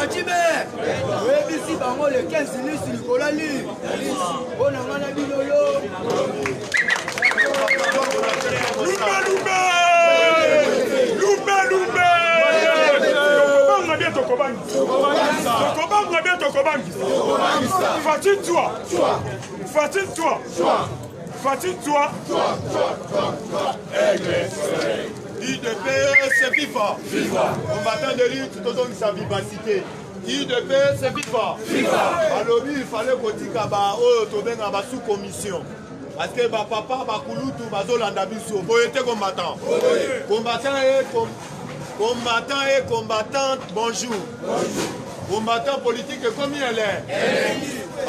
Fatime, oui, ici, le 15 sur le Colali. On a un bilolo. Fatine-toi. IDP, c'est FIFA. Combattant de lutte, tout le monde sa vivacité. IDP, c'est FIFA. Alors lui, il fallait qu'on dise qu'il sous-commission. Parce que papa, Bakulutu, Bazolanda Bisso, vous êtes combattant. Combattant et combattante, bonjour. Combattant politique, combien elle est?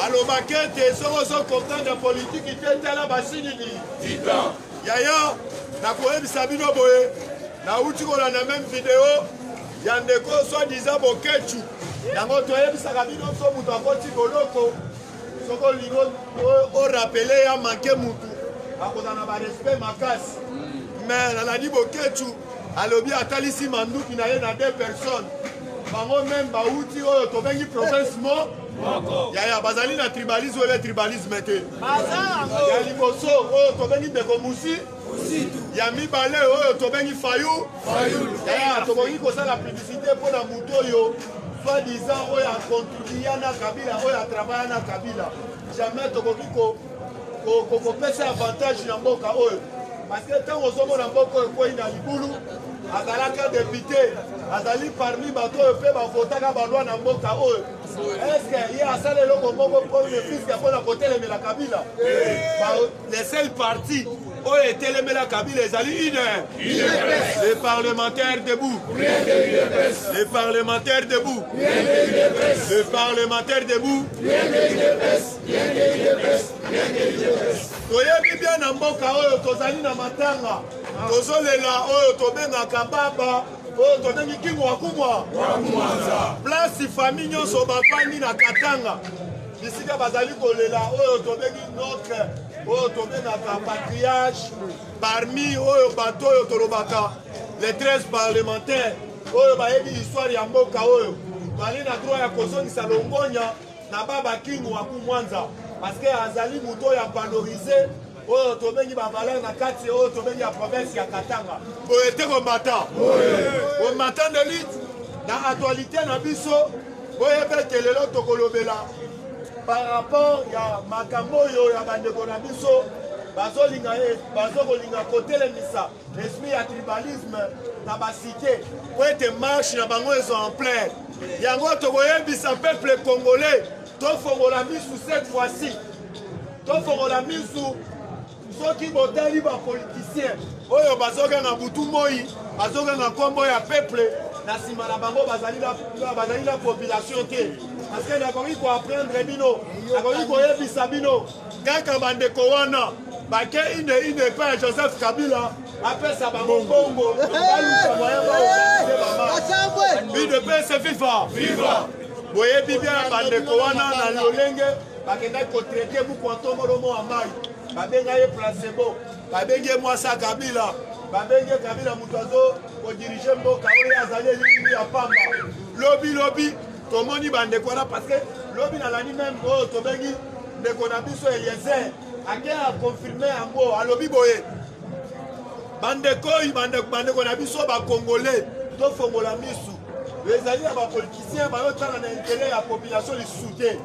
Alors, Baquette, ils sont contents de politique, ils étaient là, Bassinini. Yaya, Nakoye Sabino Boye, Naouchiko dans la même vidéo, Yandeko soi-disant Bokechu. Yango Toye Sabino Somuto Akoti Goloko, Soko Ligo, au rappelé à manquer Moutou, à cause d'un respect Makas. Mais la Nani Bokechu, à l'objet à Talissi Mandou qui n'a rien à deux personnes. Bango même Baouti, Tobengi province mo. Yaya, Bazali na tribalisme ou le tribalisme était. Yaya Limoso, Tobengi Bekomoussi. Yami Balé, Tobengi Fayou. Yaya, Tobengi Kosa la publicité pour la Moutoyo. Soit-disant, Oya contribué à Kabila, Oya travaillé à Kabila. Jamais Tobengi Ko pèse avantage dans Mboka Oyo. Parce que tant que nous sommes dans Libulu, Azalaka député, Azali parmi bateau et fait Bafotaka Balwa dans Mboka Oyo. Est-ce qu'il y a ça le logo pour le fils qui a fait la côté de la Kabila? Les seuls partis où était la Kabila, les alliés les parlementaires debout. Les parlementaires debout. Les parlementaires debout. Toyebi bien na mboka oyo tozali na matanga tozolela oyo tobengaka baba oyo tobengi kingo wakumwa place famille nyonso bafandi na Katanga bisika bazali kolela oyo tobengi notre oyo tobengaka patriarche parmi oyo bato oyo tolobaka les 13 parlementaires oyo bayebi histoire ya mboka oyo bali na droit ya kozongisa longonya na baba kingo wakumwanza. Parce que Azali Mouto a valorisé, oh, Tobengi va valer na kati, oh, Tobengi a province ya Katanga. Vous êtes combattant. Combattant de lutte, dans l'actualité, na biso, vous avez que le lot tokolobela. Par rapport à Makambo, ya bandeko na biso, bazolinga côté le misa, l'esprit à tribalisme, na ba cité. Vous êtes marche, na bango ils sont en plein. Yango tokoye bisa peuple congolais. Tofongola misu cette fois-ci. Tofongola misu soki botali ba politicien. Oyo bazoga na butu moi, bazoga na kombo ya peuple na sima na bango bazali la population te. Parce que nakoki ko apprendre bino, nakoki ko yebisa bino kaka bandeko wana bake ine pa Joseph Kabila après ça bango bongo baluka moyen ba. Bi de paix c'est FIFA. FIFA. Boye bibia bandeko wana na lolenge bakenda ko traiter bu kwantomolo mo amai babenga ye placebo babenge mwasa Kabila babenge Kabila mutazo ko diriger mboka oyo azali lingi ya pamba lobi tomoni bandeko wana parce que lobi na lani même o tobengi ndeko na biso Eliezer ake a confirmer yango alobi boye bandeko na biso ba congolais to fongola misu. Les alliés à politiciens, l'intérêt de la population les soutient.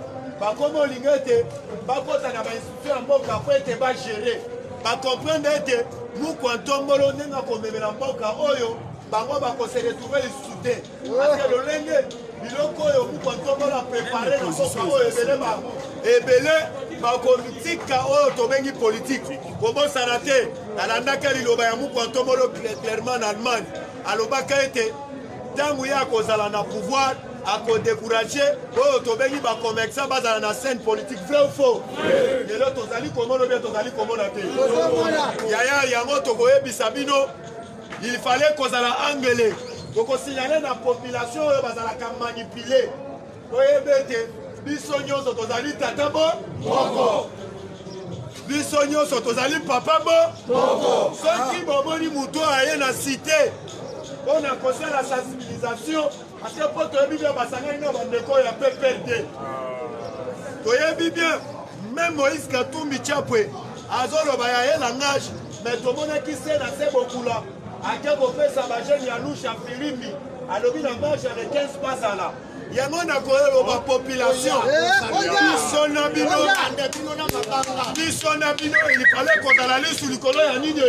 Comment l'ingénieur, l'institution en être gérée. Comprendre que nous, quand on a oyo, on se retrouver les soutien. Parce que le lingue, nous, quand on a préparé et belé, politique. Comment ça n'a été? Clairement en Allemagne. Alors, tant qu'il y a un pouvoir, à décourager, il va commercer dans la scène politique. Vrai ou faux? Et là, il fallait qu'on ait anglais. Donc, on signalait la population, on va manipuler. Bisogno sotozali tata bo bisogno sotozali papa bo soki bomoni muto aye na cité on a conseillé la sensibilisation Parce que pour toi, bien, basanga ina bandeko ya PPRD. Toyebi bien, même Moïse Katumbi Tchapwe, azolo baya langage, mais tout le monde qui sait dans ces beaucoup là. À quel moment ça va jeune Yalouche à Filimbi, à l'objet de marche avec 15 passes là. Il y a mon accord la population. Il fallait qu'on allait sur le colon à Nide.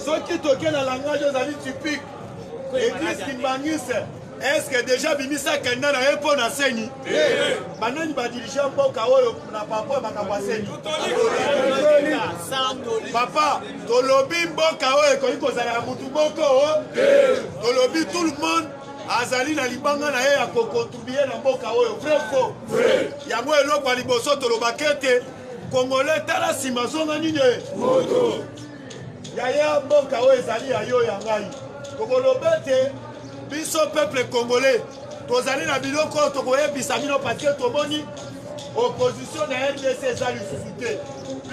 Ceux qui toquent dans le langage des amis typiques, et disent qu'ils manissent. Est-ce que déjà Bimisa Kenda n'a pas na seni? Maintenant il va diriger un peu Kaoyo na papa bakabaseni. Papa, tolobi mboka oyo ko ikozala mutu boko. Tolobi tout le monde azali na libanga na ye ya ko contribuer na mboka oyo. Vrai faux. Yango eloko liboso tolobakete Congolais tala sima zonga nini? Moto. Yaya mboka oyo ezali ayo ya ngai. Kokolobete biso peuple congolais tozali na biloko tokoyebisa bino parce que tomoni opposition na RDC ezali lisusu te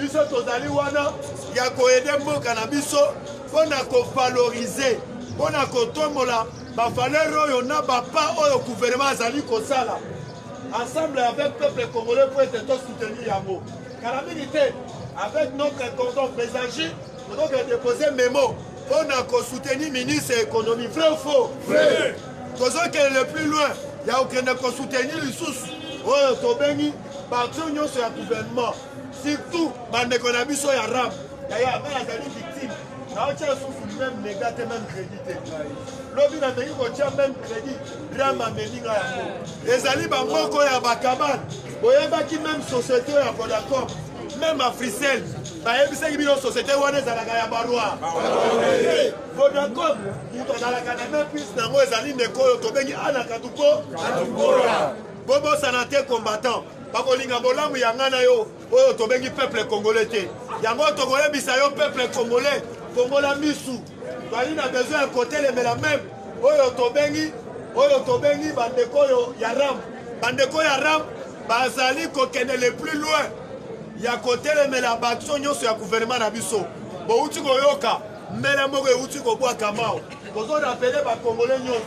biso tozali wana ya koyede mboka na biso mpona kovalorize mpona kotombola bavaleur oyo na bapa oyo gouvernement azali kosala ensemble avec peuple congolais pour ete tosoutenir yango kala mingi te avec notre cordon présagie tokoki déposer mémo on a soutenu le ministre de l'économie. Vrai ou faux? Vrai. Parce qu'elle est le plus loin. Il y a aucun qui soutenu les sources. Oh, Tobeni, partout sur le gouvernement. Surtout, les économies sont arabes. Il y a des victimes. Il y a des sources même négatifs, même crédités. L'objet n'a pas même crédit. Drame à Méninga. Les alibes en Boko et à Bakaban. Vous voyez qui même société à Kodakop. Même à Frissel. Bayebisa kibino société wana ezalaka ya barwa. Vodacom, mutu azalaka na même piste nango ezali ndeko oyo tobengi ana katuko. Bobo sanate combattant. Bakolinga bolamu ya ngana yo oyo tobengi peuple congolais te. Yango tokoyebisa yo peuple congolais, Kongola misu. Twali na besoin ya côté le la même oyo tobengi bandeko yo ya ram. Bandeko ya ram bazali kokende le plus loin. Il y a côté mais la baction nyonso ya gouvernement na biso bo uti ko yoka mela moko uti ko bwa kamao kozo rappeler ba congolais nyonso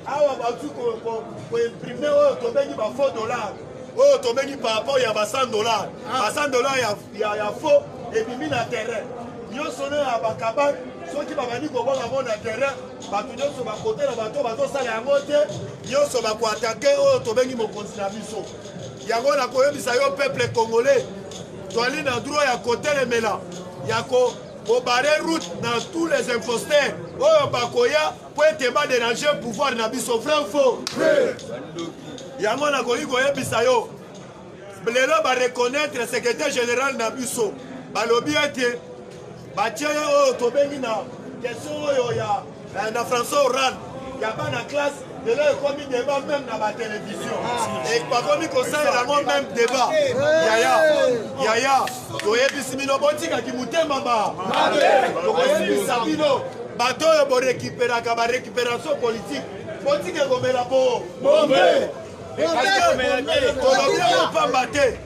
awa ba uti ko imprimer o to bengi ba faux dollars o to bengi par rapport ya ba 100 dollars ba 100 dollars ya faux et bimi na terrain nyonso na ba kabane soki ba bani ko bwa ba na terrain ba tu nyonso ba côté na bato ba to sala yango te nyonso ba ko attaquer o to bengi mo continue biso yango na ko yebisa yo peuple congolais Toali na droit ya côté le mela yako barrer route dans tous les imposteurs oyo bakoya pour être pas déranger pouvoir na biso frère faux yango na ko yebisa yo lelo ba reconnaître le secrétaire général na biso balobi ete batie oyo tobengi na question oyo ya na François Hollande ya bana classe de là comme débat même dans la télévision et pas comme qu'on ça la même débat yaya toyebi mino botika ki mutema ba toyebi sabino bato yo bo récupérer ka ba récupération politique politique ko mela bo bombe parce que tolobia pas battre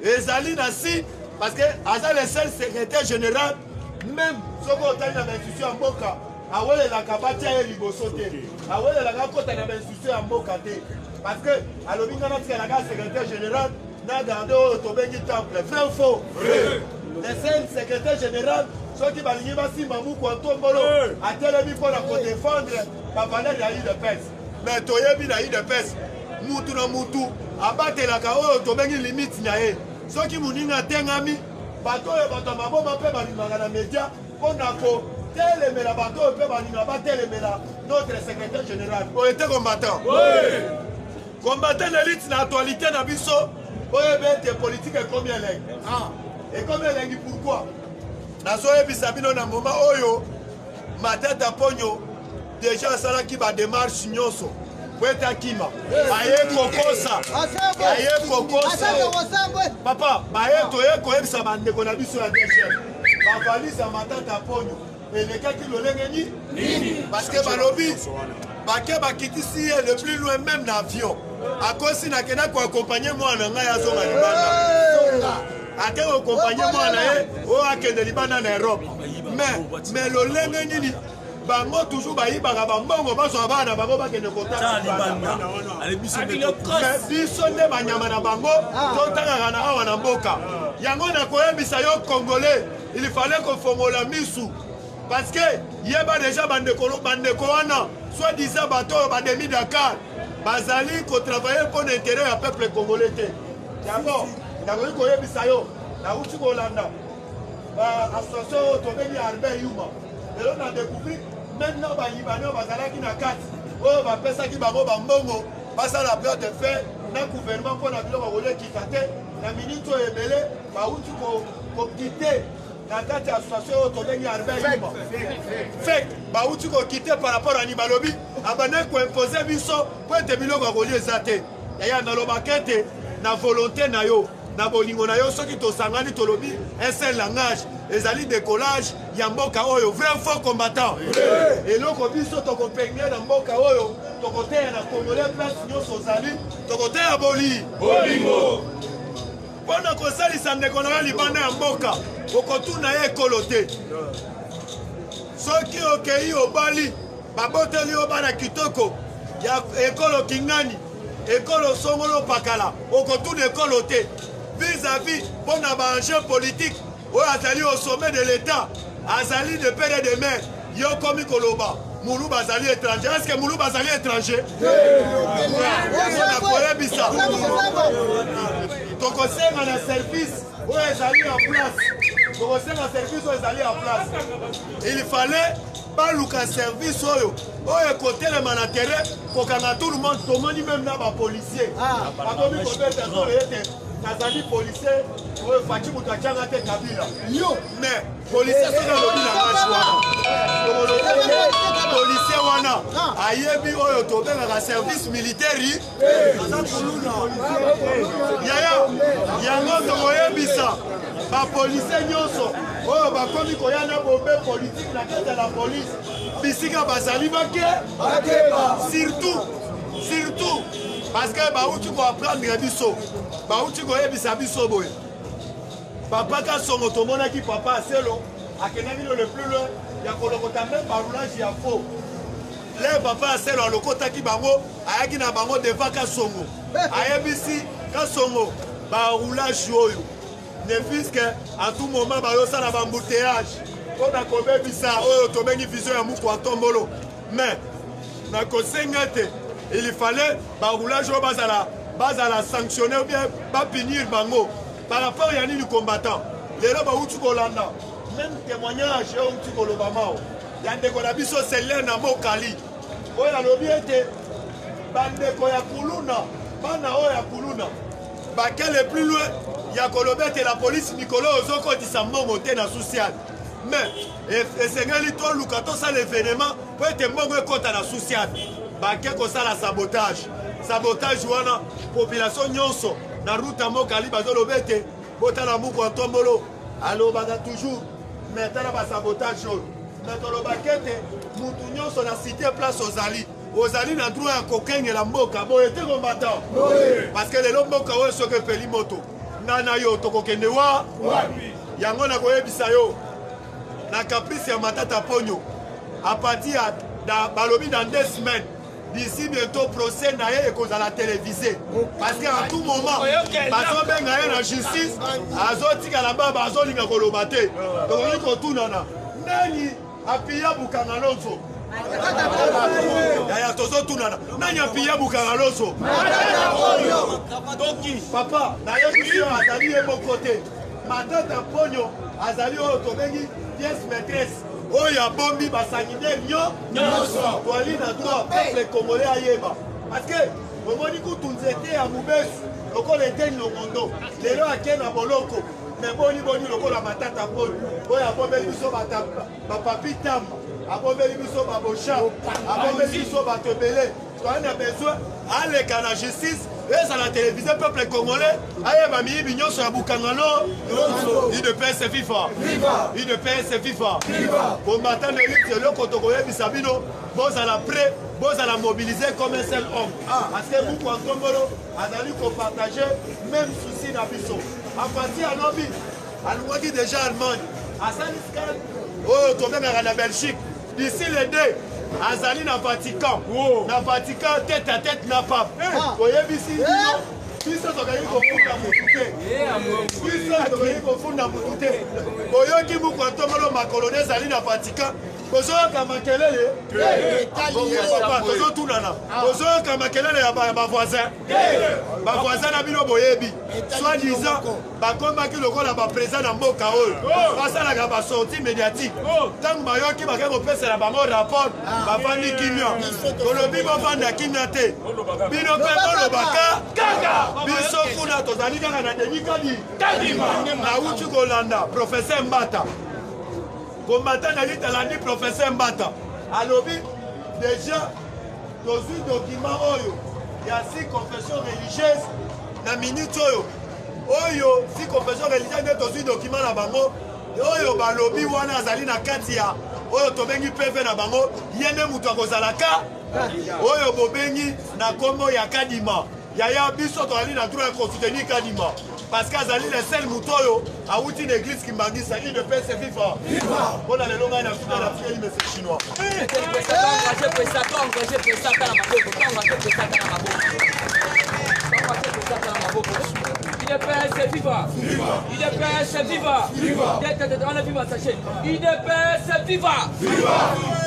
ezali na si parce que aza le seul secrétaire général même soko otali na institution mboka awele la kabatia ye liboso te awele la kota na institution ya mboka te parce que alobinga na tika la secrétaire général na gando to bengi temple vrai faux le seul secrétaire général soki balingi basimba muku antombolo atelemi mpona kodéfendre bavaleur ya UDPS mais toyebi na UDPS mutu na mutu abatelaka oyo tobengi limite na ye soki moninga atengami bato oyo bato ya maboma mpe balimaka na média mpona ko telemela bato oyo mpe baninga batelemela notre secrétaire général oyo ete combattant combattant élite na actualité na biso oyo ebe ete politique ekomi elengi ekomi elengi pourquoi nazoyebisa bino na moma oyo matata ponyo déjà asalaki badémarche nyonso po ete akima aye kokosa papa baye toye koyebisa bandeko na biso ya DGM bavalisa matata ponyo elekaki lolenge nini parce que balobi bake bakitisi ye le plus loin même na avion akosi nakenda koaccompagne mwana ngai azonga libanda ate koaccompagne mwana ye oyo akende libanda na Europe mais lolenge nini bango toujours bayibaka bambongo bazwa bana bango bakende kotala biso nde banyama na bango totangaka na awa na mboka yango nakoyebisa yo congolais il fallait kofongola misu parce que yeba déjà bandeko wana soit disant bato oyo bademi Dakar bazali kotravaille pour l'intérêt ya peuple congolais te d'abord nakoki koyebisa yo nauti kolanda association oyo tobengi Albert Yuma lelo na découvrir maintenant bayibani oyo bazalaki na kati oyo bapesaki bango bambongo basala peur de faire na gouvernement mpona biloko kolekika te na minute oyo ebele bauti kokite na kati ya association oyo tobengi Albert Yuma fek bauti kokite par rapport ani balobi abandaki koimpose biso po ete biloko ya kolia eza te yaya nalobaki ete na volonté na yo na bolingo na yo soki tosangani tolobi un seul langage ezali décollage ya mboka oyo vrai faux combattant eloko biso tokopengele na mboka oyo tokoteya na congolais place nyonso ozali tokoteya bolingo mpona kosalisa ndeko na yo libanda ya mboka okotuna ye ekolo te soki okei obali baboteli yo bana kitoko ya ekolo kingani ekolo songolo pakala okotuna ekolo te vis-à-vis mpona baenjeu politique oyo azali au sommet de l'état azali de père et de mère yo komi koloba mulu bazali étranger est-ce que mulu bazali étranger nakoyebisa tokosenga na service oyo ezali en place tokosenga service oyo ezali en place il fallait baluka service oyo ekotelema na terrain kokanga tout le monde tomoni même na bapolicier bakomi kobeta zolo ete nazali policier oyo faki moto atianga te kabila mais policier soki alobi na ngage wana policier wana ayebi oyo tobengaka service militaire yaya yango tokoyebisa bapolicier nyonso oyo bakomi koya na bombe politique na kati ya la police bisika bazali bake surtout parce que bauti koapprendre biso bauti koyebisa biso boye papa Kasongo tomonaki papa aselo akendaki le plus loin ya kolokota même baroulage ya faux le papa aselo alokotaki bango ayaki na bango devant Kasongo ayebisi Kasongo baroulage oyo ne puisque à tout moment bayosala bambouteillage mpona kobebisa oyo tobengi vision ya muku ya tombolo mais nakosenga te il fallait baroulage oyo bazala sanctionner ou bien bapunir bango par rapport ya nini combattant lelo bauti kolanda même témoignage oyo uti koloba mao ya ndeko na biso seler na mokali oyo alobi ete bandeko ya kuluna bana oyo ya kuluna bakele plus loin ya koloba ete la police mikolo ozokotisa mbongo te na social mais esengeli toluka tosala événement po ete mbongo ekota na social bake kosala sabotage wana population nyonso na route ya mokali bazoloba ete botala mbuku ya ntombolo alobaka toujours mais tala basabotage oyo mais tolobaki ete mutu nyonso na cité place ozali na droit ya kokengela mboka boye te combattant parce que lelo mboka oyo soki epeli moto nga na yo tokokende wapi yango nakoyebisa yo na caprice ya matata ponyo à partir balobi dans 2 semaines d'ici bientôt procès na ye ekozala télévisé parce que à tout moment bazobenga ye na justice azotikala baba azolinga koloba te tokoki kotunana nani apiya bukanga lozo yaya tozotunana nani apiya bukanga lozo papa nayebi yo azali ye moko te matata ponyo azali oyo tobengi pièce maîtresse oyo abombi basangide nyonso toali na droit peuple congolais ayeba parce que omoni kutu nzete ya mobesu lokola eteni longondo lelo ake na boloko me boni lokola matata polo oyo abombeli biso bapapi tamba abombeli biso babosha abombeli biso bato ebele toali na besoin aleka na justice ezala télévisé peuple congolais ayeba miyibi nyonso ya bukangano UDPS FIFA combattant de lutte eloko tokoyebisa bino bozala prêt bozala mobiliser comme un seul homme parce que buku ya ntombolo azali kopartage même souci na biso apati alobi alongwaki déjà Allemagne asali scan oyo tobengaka na Belgique d'ici le 2 azali na Vatican na Vatican tête à tête na pape oyebisi biso tokangi kofunda mutu te biso tokangi kofunda mutu te boyoki buku atomolo makoloni ezali na Vatican bozoyoka makelele tozotunana bozoyoka makelele ya bavoisin na bino boyebi soit disant bakombaki lokola baprésident na mboka oyo basalaka basorti médiatique ntango bayoki bakei kopesela bango rapport bafandi kimia tolobi bofanda kimia te bino mpe bolobaka biso kuna tozali kaka na denikadi nauti kolanda professeur Mbata combattant na lite alandi professeur Mbata alobi déjà tozwi document oyo ya si confession religieuse na minute oyo si confession religieuse nde tozwi document na bango oyo balobi wana azali na kati ya oyo tobengi PV na bango ye nde moto akozalaka oyo bobengi na kombo ya Kadima yaya biso tozali na droit ya kosoutenir Kadima parce que azali le seul moto oyo awuti une église kimbangisa il ne peut se vivre mpona lelo ngai na futa na fieli mese chinois IDPS viva! IDPS viva! On est viva sachez. IDPS viva!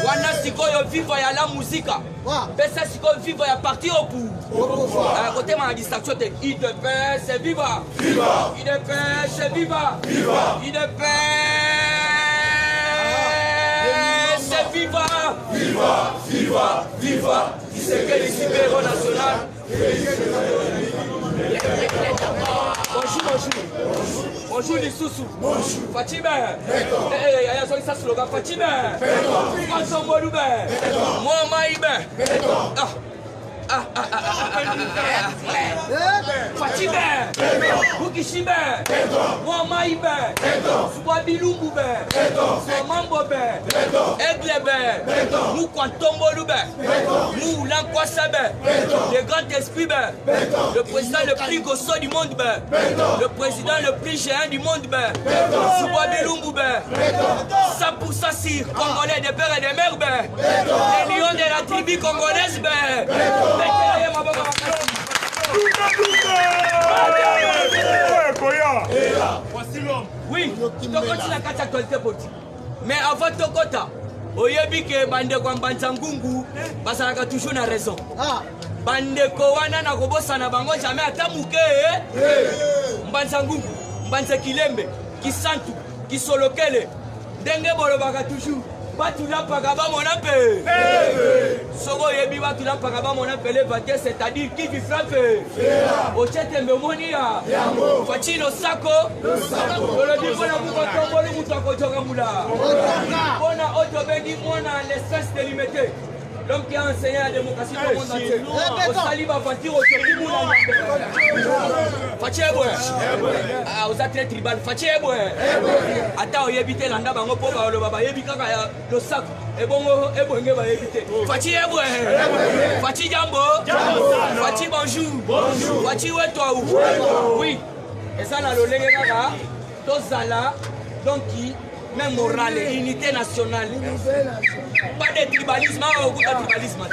Wana sikoyo viva ya la musica. Pesa sikoyo viva ya parti au pouvoir. À côté ma distraction de IDPS viva! IDPS viva! IDPS viva! Viva! C'est que les libéraux nationaux. Bonjour les sous-sous. Fatime. Il y a un slogan. Fatime. François Moloube. Moi Maïbe. Fatime. Bukishime. Moi Maïbe. Subabilumbe. Somambobe. Eglebe. Nous Kwantombolube. Nous Lankwasabe. Le grand esprit. Le président le plus gossot du monde. Le président le plus géant du monde. Subabilumbe. 100% sire. Congolais de père et de mère. Les lions de la tribu congolaise. Oui, tokoti na kati actualité politique. Mais avant tokota, oyebi ke bandeko mbanza ngungu basalaka toujours na raison. Bandeko wana na kobosa na bango jamais ata muke mbanza ngungu, mbanza kilembe, kisantu, kisolokele. Ndenge bolobaka toujours batulampaka bamona mpe soko yebi batulampaka bamona mpe levate c'est-à-dire qui vit frappe ochetembe omoni ya facilo sako olobi mpona mukotomboli mutu akojoka mula mpona oyo tobengi mwana l'espèce délimité l'homme qui a enseigné la démocratie dans le monde entier osali baventure otoki mula faci ebwe oza très tribal faci ebwe ata oyebi te landa bango mpo baloba bayebi kaka ya losako ebongo ebwenge bayebi te faci ebwe faci jambo faci bonjour faci wetwau oui eza na lolenge kaka tozala donki même morale unité nationale pas de tribalisme okuta tribalisme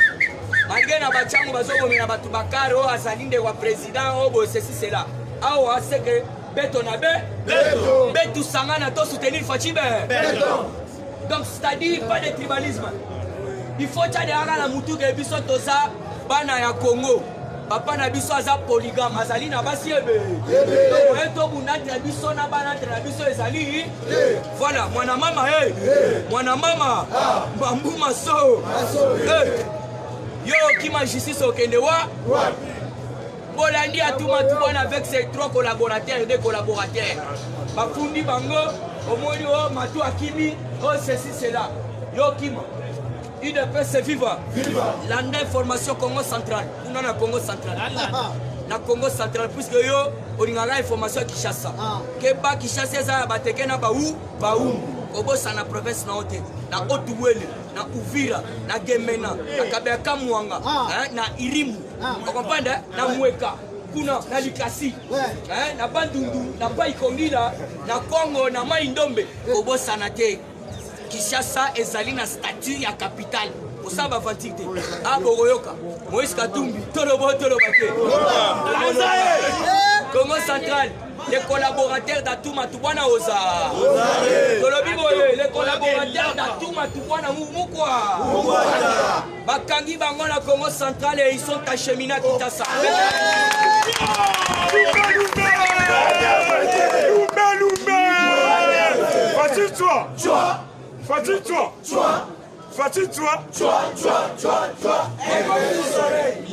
malgré na bachango bazobomela bato bakare oyo azali ndeko ya président oyo boye ceci cela awa seke beto na betu sangana to soutenir facibe donc c'est-à-dire pas de tribalisme il faut tya deaka na mutu ke biso toza bana ya Congo papa na biso aza polygame azali na basi ebe oye tobundatre biso na banatre na biso ezali voilà mwana mama bambuma so yo okima justice okende wa bolandi atuma tubona avec ses 3 collaborateurs et 2 collaborateurs bafundi bango omoni o matu akimi o ceci cela yo okima UDPS viva landa information Congo central kuna na Congo central na Congo central puisque yo olingaka information ya Kinshasa keba Kinshasa eza bateke na baumbu kobosa na province na ote na Otuwele na Uvira na Gemena na Kabeka Mwanga na Irimu okompanda na Mweka kuna na Likasi na Bandundu na Baikongila na Congo na Maindombe kobosa na te Kinshasa ezali na statut ya capitale. Pour ça va fatiguer. Ah Boroyoka. Moïse Katumbi. Tolobo te. Congo central. Les collaborateurs d'Atouma Toubana Oza. Les collaborateurs d'Atouma Toubana Moumoukoua. Bakangi Bango na Congo central et ils sont acheminés à Kinshasa.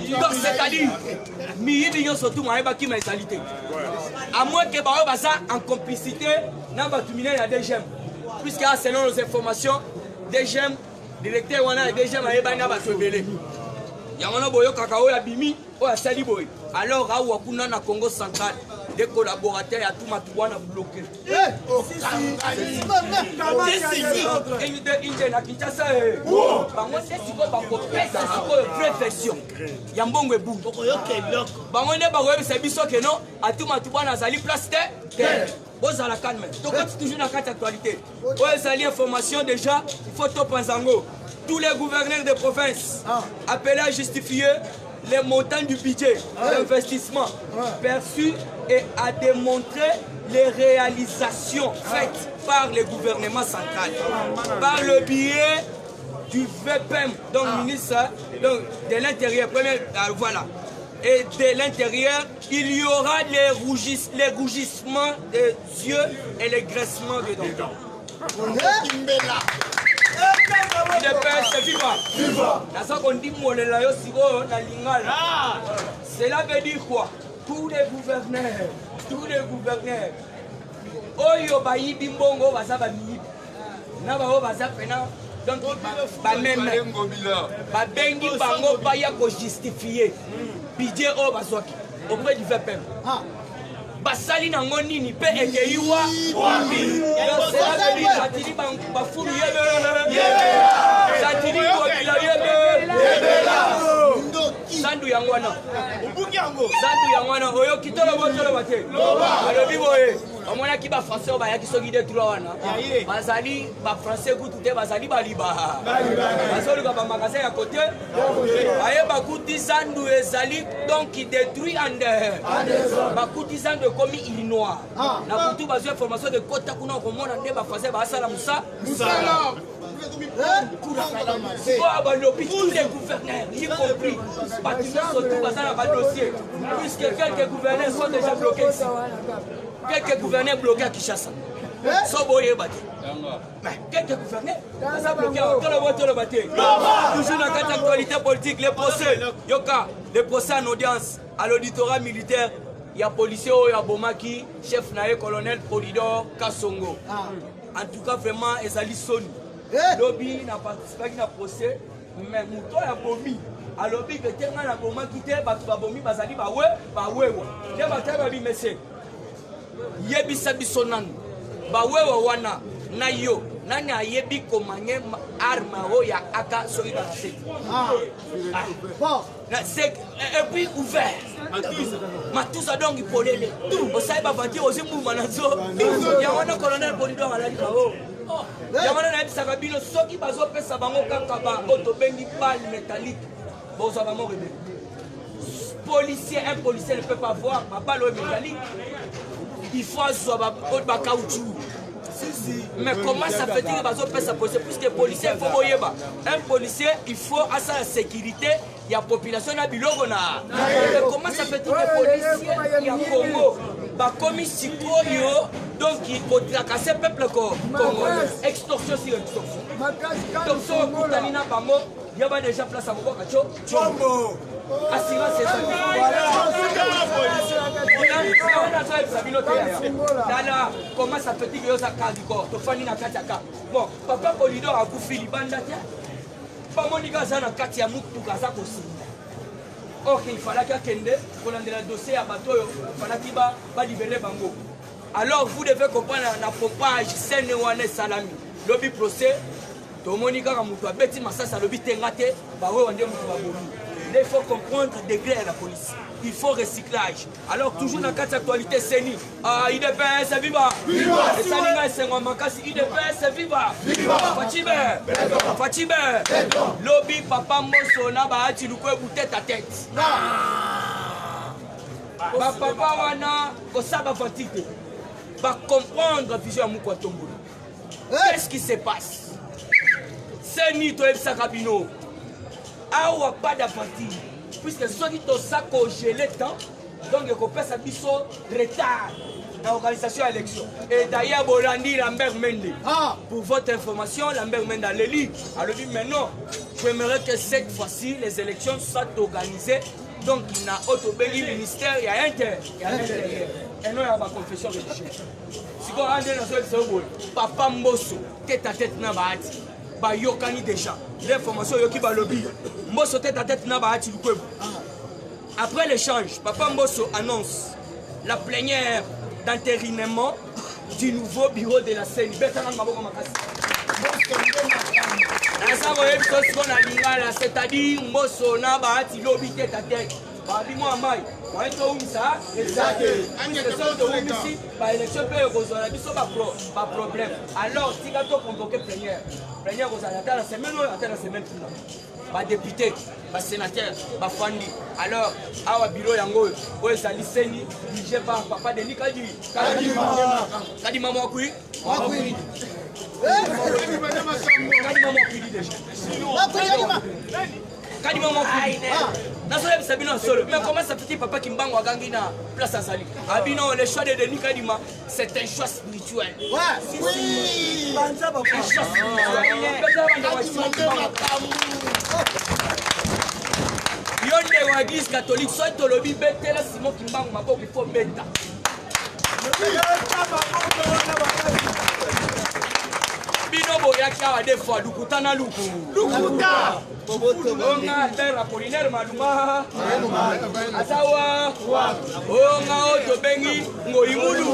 Donc c'est-à-dire, millions surtout qui m'a égalité. À moins que Bao Baza en complicité, n'a pas terminé la DGM. Puisque selon nos informations, DGM, directeur Wana DGM a ébana va se révéler. Yamano Boyo Kakao la Bimi, ou à Saliboy. Alors à Wakuna na Congo central, des collaborateurs à tout Matouana bloqués. Tous les gouverneurs de province appellent à justifier les montants du budget d'investissement perçus et à démontrer les réalisations faites par le gouvernement central par le biais du VPM, donc ministre de l'Intérieur, voilà. Et de l'intérieur, il y aura les rougissements des yeux et les graissements des dents. Cela veut dire quoi? Tous les gouverneurs, Oyo bayi bimbongo baza bami. Na ba baza pena donc ba même ba bengi bango ba ya ko justifier. Budget o bazwaki auprès du VPM. Basali nango nini pe ekeiwa wapi. Cela veut dire atili ba fulu yebe. Atili ko bila yebe. Sandu yangwana. Ubuki yango. Sandu yangwana oyo kitolo botolo bate. Alobi boye. Amona ki ba français ba yaki soki de trois wana. Bazali ba français ku tuté bazali baliba. Bazoli ba magasin à côté. Aye ba kuti sandu ezali donc qui détruit en dehors. Ba kuti sandu komi illinois. Na kutu bazo information de kota kuna komona nde ba français ba sala musa. Musala. Tous les gouverneurs, y compris, puisque quelques gouverneurs sont déjà bloqués ici. Quelques gouverneurs bloqués à Kinshasa. Quelques gouverneurs sont bloqués à toujours dans l'actualité politique, les procès. Yoka, les procès en audience à l'auditorat militaire. Il y a policier, il y a Bomaki, chef naé, colonel Polidor, Kassongo. En tout cas, vraiment, Ezali Soni. Lobby n'a participé à un procès, mais Mouto a bomi. A lobby que tu as bomi quitté, tu as bomi, bazali ba ouais. Tu as babi monsieur. Yebi sabi sonan. Ba ouais wana na yo. Nani a yebi komanye arme o ya aka sori dans la tête. C'est et puis ouvert. Matusa donc il polele. Au saïba vanti aux imou manazo. Ya wana colonel Polidor ala dikao. Yamana na ebisaka bino soki bazopesa bango kaka ba oto bengi balle métallique boza bango rebelle. Un policier ne peut pas voir ma balle métallique. Il faut avoir ba caoutchouc. Mais comment ça fait dire bazopesa policier puisque policier il faut boyeba. Un policier il faut à sa sécurité, il y a population na biloko na. Mais comment ça fait dire policier il y a Congo ba commis sikoyo. Donc il faut tracasser le peuple congolais. Extorsion sur extorsion. Donc si on coupe Tanina Bango, il y a déjà place à Moko Kacho. Chombo. Assurance c'est ça. Voilà. Comment ça peut dire que ça casse du corps? Tu fais une kataka. Bon, papa Polidor a bouffé Libanda. Pas mon gars, ça n'a qu'à tirer tout Gaza aussi. Ok, il fallait qu'il y ait un dossier à bateau. Il fallait qu'il va libérer Bango. Alors vous devez comprendre la propage Sénéwane Salami. Lobby procès, Tomonika Ramoutoua, Betty Massas, lobby Tengate, Bawe Wande Moutoua Bomi. Là, il faut comprendre le degré à la police. Il faut recyclage. Alors, toujours dans la actualité, c'est ni. Ah, IDPS, viva! Viva! Et ça, c'est un makasi. IDPS, viva! Viva! Fatime! Lobby, papa, mosso, na bahati, lukwe, tête à tête. Papa, wana, kosaba fatigue. Va comprendre la vision à Moukouatombolo. Qu'est-ce qui se passe? C'est ni toi et Sakabino. Awa pas d'apathie. Puisque ceux qui t'ont ça congelé temps, donc il faut faire ça biso retard dans l'organisation de l'élection. Et d'ailleurs, Bolandi Lambert Mende. Pour votre information, Lambert Mende a l'élu. Alors dit maintenant, j'aimerais que cette fois-ci, les élections soient organisées. Donc il y a autobéli ministère, il y a intérieur. Et non, il y a ma confession religieuse. Si vous rendez dans ce papa Mbosso, tête à tête, n'a pas dit. Bah, yokani déjà. L'information yoki ba lobby. Mbosso tête à tête, n'a pas dit. Après l'échange, papa Mbosso annonce la plénière d'entérinement du nouveau bureau de la CENI. C'est-à-dire Mbosso n'a pas dit lobby tête à tête. Dis-moi, Maï, ça, l'élection peut pas problème. Alors, si tu as convoqué plénière, vous allez attendre la semaine, pas député, pas sénateur, pas fandi. Alors, à bureau Yango, où est-ce que Seni, dirigé par papa de Nikadi. Kadi maman kui. Kadi maman kui. Mais comment ça fait papa qui m'a gagné na place à Sali? Abino, le choix de Denis Kadima, c'est un choix spirituel. Oui! Un choix spirituel. Yonde wa église catholique, soit to lobby bête là Simon qui m'a pas il faut bête. Bino boyaka wa des fois lukutana lukuta. Onga terre Apollinaire Maluma Asawa Onga oto bengi ngoimulu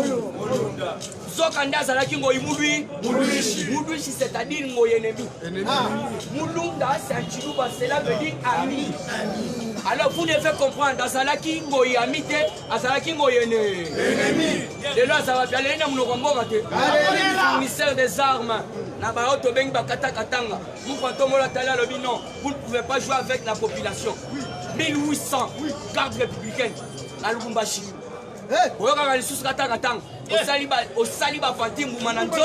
Zokanda zalaki ngoimulu Muluishi c'est-à-dire ngoyenemi Mulunda c'est un chilouba, cela veut dire ami. Alors vous devez comprendre, dans Zalaki ngoyamite, Azalaki ngoyene de là ça va bien aller dans le ministère des armes. Naba oto bengi bakata katanga. Vous fantomola tala lobi non. Vous ne pouvez pas jouer avec la population. 1800 gardes républicaines à Lubumbashi. Vous avez les sous katang. Au Saliba Fatim Mananzo,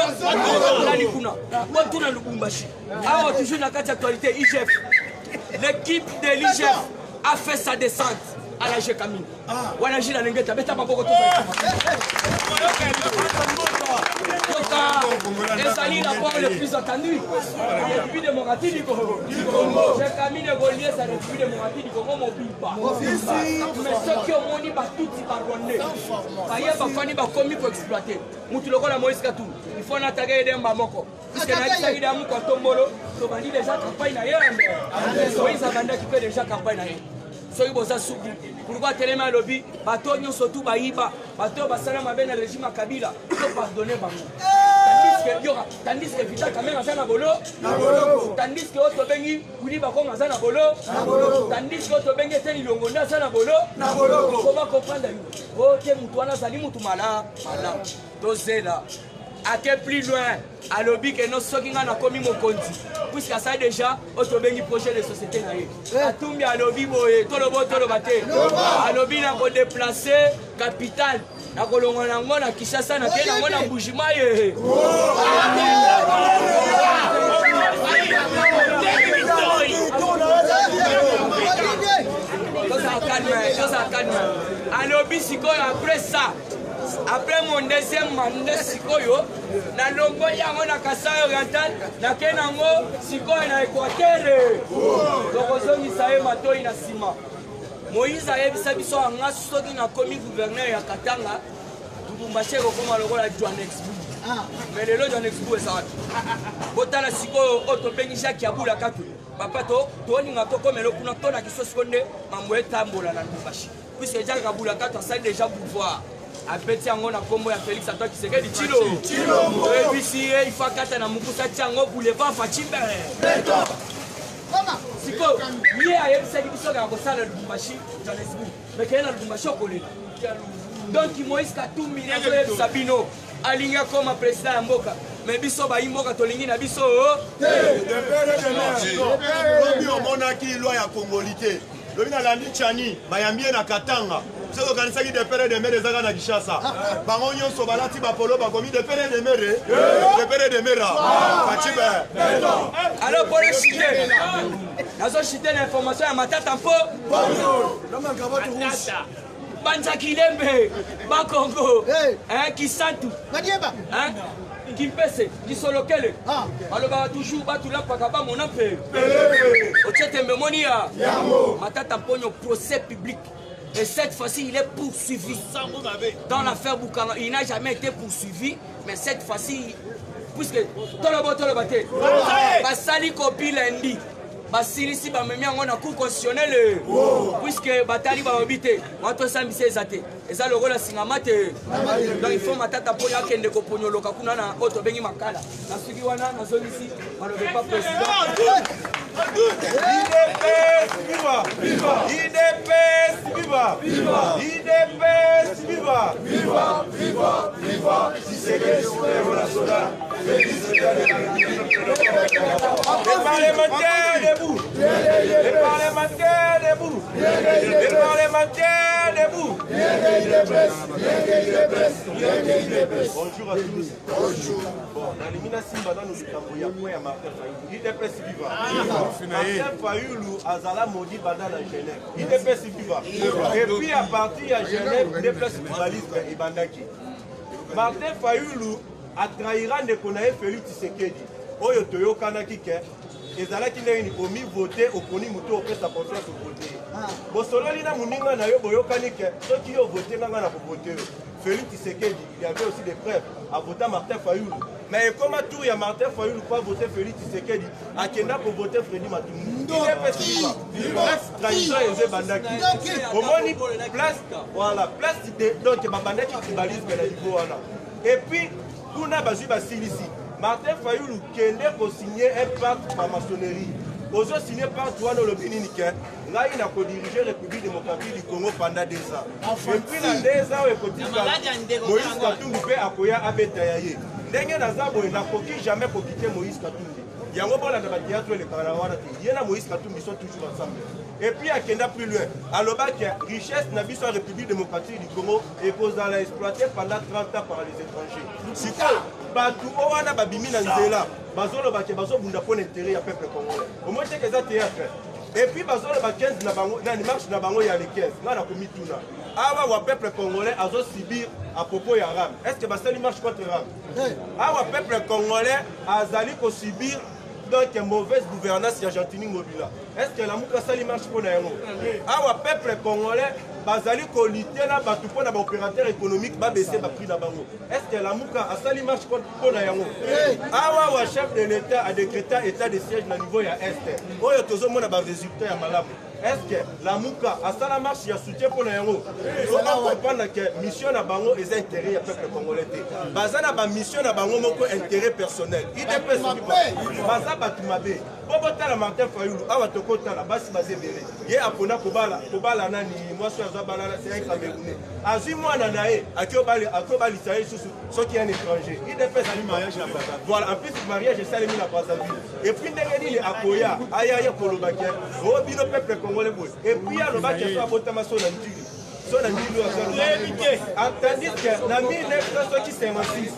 on Lubumbashi. Alors toujours dans la actualité IGF. L'équipe de l'IGF a fait sa descente à la G-Camine. Voilà, j'ai la langue, t'as pas beaucoup de et ça la part le plus attendu. Depuis de Morati du Congo. J'ai caminé Goliath, ça depuis de Morati du Congo, mon pipa. Mais ceux qui ont dit tout c'est pardonné. Aïe, Bafani va commis pour exploiter. Moutuloko la Moïse Katou. Il faut n'attaquer des Mamoko. Puisque la Saïda Mouka Tombolo, tu vas dire déjà campagne ailleurs. Moïse Abanda qui fait déjà campagne ailleurs. Soki boza suku pourquoi telema lobby bato nyonso tout bayiba bato basala mabe na régime Kabila to pardonner bango tandis que Vita Kamera azana bolo tandis que auto bengi kuli bakonga azana bolo tandis que auto bengi teni longonda azana bolo comment comprendre OK mutu wana zali mutu mala tozela à quel plus loin à lobby que nos sokinga na komi mokonzi puisque ça déjà auto bengi projet de société na ye atumbi à lobby boye tolobo bate à lobby na ko déplacer capitale na kolonga nango na Kinshasa na ke nango na Mbujima ye calme à lobby siko après ça. Après mon deuxième mandat, Sikoyo, na longo yango na Kasai Oriental, na kenango Sikoyo na Équateur. Tokozongi saye matoi na sima. Moïse a yebisa biso anga soki na komi gouverneur ya Katanga, Lubumbashi kokoma lokola Johannesburg. Mais lelo Johannesburg ça. Botala Sikoyo otobengi Jacques Yabula katu. Papa to toninga to komelo kuna to na kiso sekonde mambo etambola na Lubumbashi. Puisque Jacques Yabula katu a déjà pouvoir. A petit ango na kombo ya Félix Antoine Tshisekedi Tshilo. Et puis si il faut kata na mukusa tiango boulevard Fatime. siko ye ayebisaki biso kaka kosala lubumbashi johannesburg me keye na lubumbashi okolela donc Moïse Katumbi azoyebisa bino alingi akoma président ya mboka me biso bayi mboka tolingi na biso lobi omonaki lwa ya kongoli te lobi nalandi chani bayambi ye na katanga soki okanisaki depere de mere ezaka na kishasa bango nyonso balati bapolo bakomi depere de mere depere de mera facibe alors pole chite nazochite na information ya matata mpo banzakilembe bakongo kisantu kimpese kisolokele balobaka toujours batulapaka bamona mpe ocetembe moni ya matata mponyo procès public. Et cette fois-ci, il est poursuivi. Dans l'affaire Boukanga, il n'a jamais été poursuivi, mais cette fois-ci, puisque Tolobate, Basali copie lundi, Basili si Bamemi en a cour constitutionnel, puisque Batali va habiter, Mato Sambise Zate, et ça le rôle à Singamate. Donc il faut matata pour y'a kende koponyo lokakuna na auto bengi makala. Na sugiwana na zone ici, on ne veut pas président. IDPS viva! Viva! IDPS viva! Viva! IDPS viva! Viva! Viva! Viva! Si c'est que je voulais vous la soda, les parlementaires debout! Les parlementaires debout! Les parlementaires debout! Bonjour à tous. Bonjour. Bon, dans l'élimination, madame, nous sommes à Martin Fayulu. IDPS viva! Martin Fayulu azala maudit pendant la Genève. IDPS viva. Et puis à partir de Genève, IDPS vivaliste et bandaki. Martin Fayulu a trahira de connaître Félix Tshisekedi. Oyo toyo kanaki ke ezalaki ndenge omi voter okoni muto opesa sa confiance au voter. Bosololi na muninga na yo boyokani ke soki yo voter nga na voter. Félix Tshisekedi, il y avait aussi des preuves à voter Martin Fayulu. Mais comment tout il y a Martin Fayulu pas voter Félix Tshisekedi, à Kenda pour voter Freddy Matumbi. Il est festival. Trahison et bandaki. Au moins place, voilà, place de donc bandaki tribalisme na niveau là. Et puis on a basu basilisi. Martin Fayulu Kende pour signer un pacte par maçonnerie. Ozo signé par toi dans le Béninique. Là, il a co-dirigé la République démocratique du Congo pendant 2 ans. Et puis, dans 2 ans, il Moïse Katumbi peut accueillir Abetayaye. Dengue Nazabo, il n'a jamais quitté Moïse Katumbi. Il y a un moment dans le théâtre, le Karawana, il y a Moïse Katumbi, ils sont toujours ensemble. Et puis, à Kenda plus loin, à l'Obac, richesse n'a vu sur la République démocratique du Congo et qu'on a exploité pendant 30 ans par les étrangers. Si Batu Owana Babimi Nanzela, Bazolo Baké, Bazo Bundapon intérêt à peuple congolais. Au moins, c'est que ça théâtre. Et puis, Bazolo Baké, il marche dans Bango, il y a les 15. Là, on a commis tout là. Awa wa peuple congolais a subir à propos ya Ram. Est-ce que Bastali marche contre Ram? Awa peuple congolais a subir donc une mauvaise gouvernance argentine mobile. Est-ce que la mouka sali marche pour naïmo? Awa peuple congolais bazali ko lutter na batu pour na opérateur économique ba baisser ba prix na bango. Est-ce que la mouka asali marche pour naïmo? Awa wa chef de l'État a décrété état de siège na niveau ya est. Oyo tozo mona ba résultat ya malamu. Est-ce que la mouka a ça la marche ya soutien pour naïmo? Il faut comprendre que mission na bango est intérêt ya peuple congolais. Bazana ba mission na bango moko intérêt personnel. IDPS baza batu mabe. Bobo tala Martin Fayulu awa tokota la basi bazebele. Ye apona kobala nani moi so za balala c'est un Camerounais. Azui mwana nae akobali saye susu soki un étranger. IDPS ali mariage na papa. Voilà, en plus mariage c'est salemi na Brazzaville. Et puis ndenge ni akoya aya kolobaki. O bino peuple congolais boy. Et puis alobaki so abotama so na ndili. Tandis que dans 1956,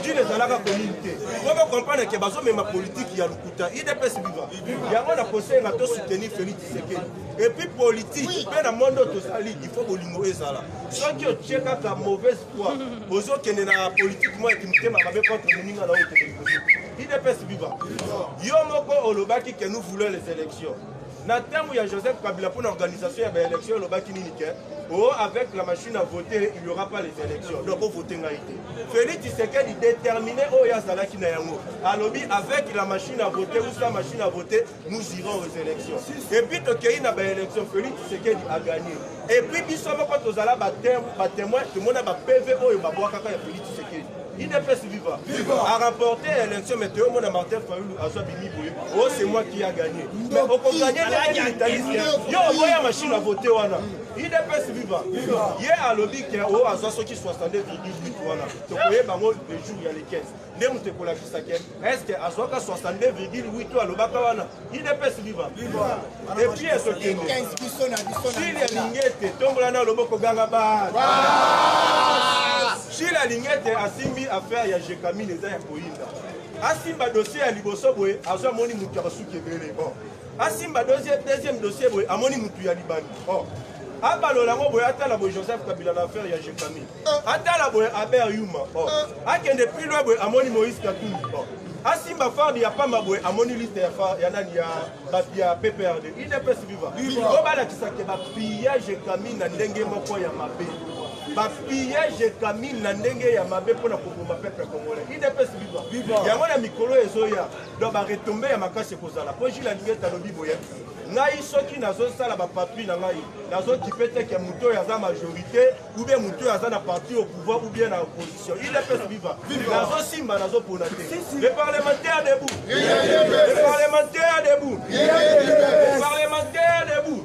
Dieu les a la communauté. On va comprendre que bazo même politique il y a le couta. Il est pas vivant. Il y a un conseil à soutenir Félix Tshisekedi. Et puis politique, ben dans monde tout sali, il faut bolingo ezala. Ceux qui ont checké la mauvaise foi, aux autres qui n'est la politique moi qui me tient ma contre moninga na autre. Il est pas vivant. Yo moko olobaki que nous voulons les élections. Dans le terme où il y a Joseph Kabila pour l'organisation de l'élection, avec la machine à voter, il n'y aura pas les élections. Donc, on vote en été. Félix Tshisekedi déterminé où il y a Zalaki Nayango. Alors, avec la machine à voter ou sa machine à voter, nous irons aux élections. Et puis, il y a une élection, Félix Tshisekedi a gagné. Et puis, quand on a témoin, tout le monde a PV où il y a Félix Tshisekedi. IDPS viva. A remporté l'élection, mais Théo Mona Martin Fayoulou a Bimi Boye. Oh, c'est moi qui a gagné. Mais on peut gagner l'Italie. Yo, voyez machine à voter. IDPS viva. Hier à lobby qui a 62,8 wana. Donc voyez bango le jour il y a les 15. Ndemu te kola kisake. Est-ce que azoka 62,8 à lobaka wana. IDPS viva. Et puis est-ce que 15 qui sont à si les lignettes tombola na loboko ganga ba. Si la lignette asimbi affaire ya Jekami les ya koinda. Asimba dossier à liboso boye azwa moni mutu abasuki ebele. Bon. Asimba deuxième dossier boye amoni mutu ya libani. Bon. Abalola ngo boye atala boye Joseph Kabila l'affaire ya Jekami. Atala boye Aber Yuma. Akende plus loin boye amoni Moïse Katumbi. Asimba Fard ya pamba boye amoni liste ya fa ya nani ya PPRD. IDPS viva. Obala kisake ba pillage Jekami na ndenge moko ya mabe. Ba pillage Jekami na ndenge ya mabe pona koboma peuple congolais. IDPS viva. Yango na mikolo ezoya do ba retomber ya makasi kozala. Po jila ngeta lobi boye. Ngai soki nazosala ba papier na ngai nazokipe te ke muto ya za majorité ou bien muto ya za na parti au pouvoir ou bien na opposition. IDPS viva. Nazosimba nazopona te. Les parlementaires debout. Les parlementaires debout. Les parlementaires debout.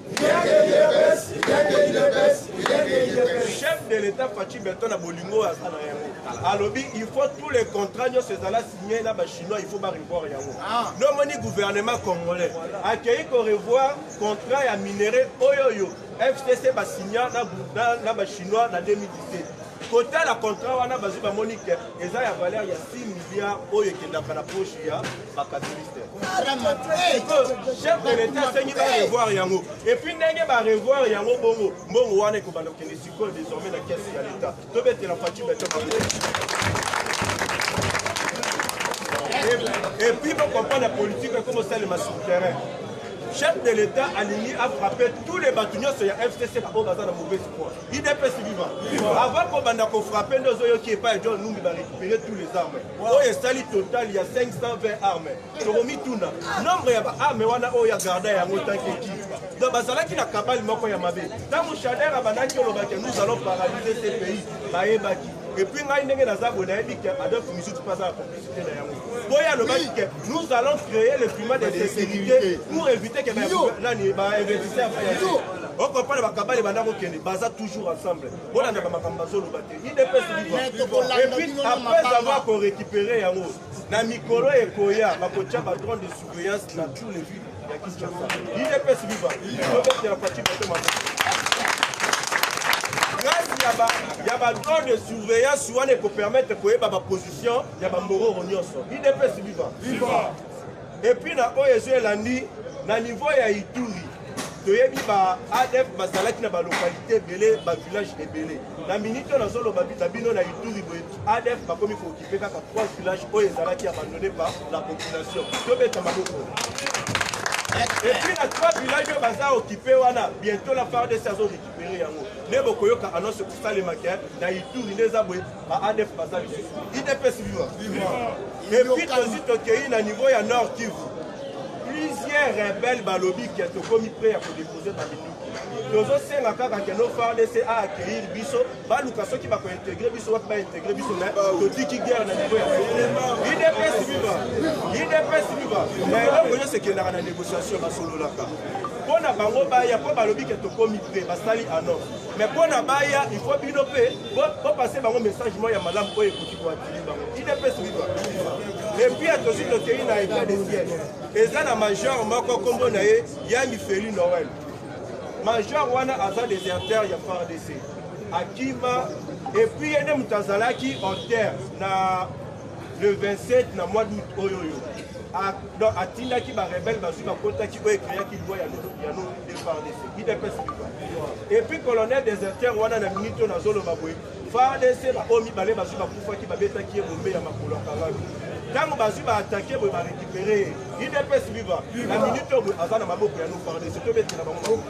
Chef de l'État Fachi Beton à Bolingo à Sana. À lobby, il faut tous les contrats ces là signés là chinois, il faut pas revoir yango. Non moni gouvernement congolais. Accueilli qu'on revoit contrat à minerai oyoyo. FCC ba signé na ba chinois en 2017. Côté la contrat wana bazu ba Monique, eza ya valeur ya 6 milliards oyo kendaka na poche ya ba capitaliste. Chef de l'État seigneur va revoir yango. Et puis ndenge ba revoir yango bongo, mbongo wana ko banda kende siko désormais na caisse ya l'État. To bete la Fachi Beton. Et puis pour comprendre la politique comment ça le massif terrain. Chef de l'État aligné a frappé tous les bâtonnets sur la FCC au bazar de mauvais point. IDPS vivant. Avant qu'on bande qu'on frappe, nous avons qui est pas John nous va récupérer tous les armes. Oh et sali total il y a 520 armes. Toromi tuna. Nombre ya armes wana oh ya garda ya ngota qui. Donc bazala qui na kabali moko ya mabe. Dans mon chader abanaki olobaki nous allons paralyser ces pays. Baebaki. Et puis, nous allons créer le climat de sécurité pour éviter que les investisseurs on comprend les cabales et les bazar toujours ensemble. Et puis, après avoir récupéré na Mikolo et Koya, ma coach a drone de surveillance dans tous les villes. Il est pas suivant. Il y a un droit de surveillance pour permettre que la position, il y a un moro ronyoso. Il est pas vivant. Et puis, na niveau ya Ituri, il y a ADF bazalaki na ba localité belé, ba village belé. Na minute na zolo babino na Ituri, ADF ba komi ko occuper 3 villages où ezalaki abandonnés par la population. Et puis la 3 villages baza occupé wana bientôt la part de saison récupérer yango. Ne bokoyoka annonce pour ça les maquins na Ituri neza boye ba ADF baza lisusu. IDPS vivant. Et puis tozitoki na niveau ya Nord Kivu. Plusieurs rebelles balobi qui ont commis prêt à déposer dans les nous senga kaka que nos FARDC a accueillir biso baluka soki ba ko intégrer biso ba intégrer biso na totiki guerre na niveau ya IDPS vivant. Mais là c'est que na négociation ba solo laka. Pona bango baya po balobi que to komi prêt basali annonce. Mais pona baya il faut binoper pour passer bango message moi ya malamu ko écouter ko atili bango. IDPS vivant. Et puis attention le pays na état de siège. Et ça na major moko kombo na ye Yangi Feli Noël. Major wana aza déserteur ya FARDC. Akima et puis yene mutazalaki en terre na le 27 na mois d'août oyoyo. Donc atindaki ba rebelle basu ba kotaki ko écrire ki loi ya no de FARDC. IDPS. Et puis colonel déserteur wana na minito na zolo babwe. FARDC ba omi balé basu ba kufa ki ba betaki ye mombe ya makolo kala. Quand basu ba attaquer bo ba récupérer IDPS vivant. La minute où azana maboko ya no FARDC to beti na bango.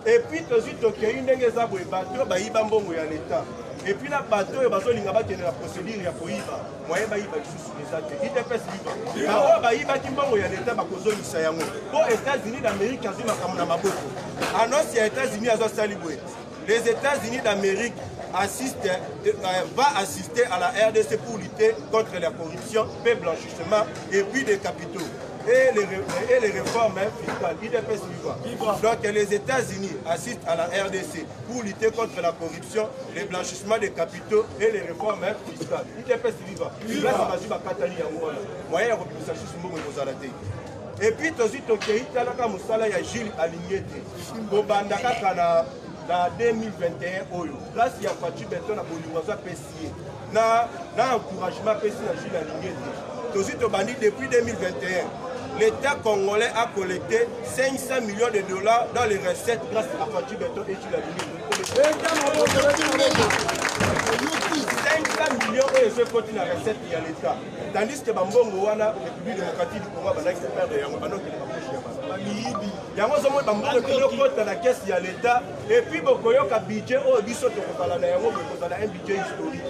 Et puis tozito ke ndenge za bo bato ba yiba mbongo ya l'état. Et puis la bateau et bateau linga ba kene la procédure ya koyiba. Moyen ba yiba lisusu ezate. IDPS vivant. Ba ba yiba ki mbongo ya l'état ba kozolisa yango. Po États-Unis d'Amérique azima kamuna maboko. Annonce ya États-Unis azo sali boye. les États-Unis d'Amérique va assister à la RDC pour lutter contre la corruption, le blanchissement et puis des capitaux. Et les réformes fiscales, IDPS Viva. Donc les États-Unis assistent à la RDC pour lutter contre la corruption, le blanchissement des capitaux et les réformes fiscales. IDPS Viva. Là, c'est ma Katani Yangola. Moyen de représentation sur le et puis, aussi, Tokei, il y a Gilles Alignété. Dans 2021, grâce à Fatou Beton, na encouragement Gilles Alignété. Depuis 2021, l'État congolais a collecté 500 millions de dollars dans les recettes grâce à Fatou Beton et Gilles Alignété. 500 millions et je continue à recette à l'État. Tandis que Bambongo wana République démocratique du Congo banaki se perdre yango banaki na bakoshi ya bana. Yango zomo Bambongo kilo kota na caisse ya l'État et puis bokoyoka budget o biso to kokala na yango bokozala un budget historique.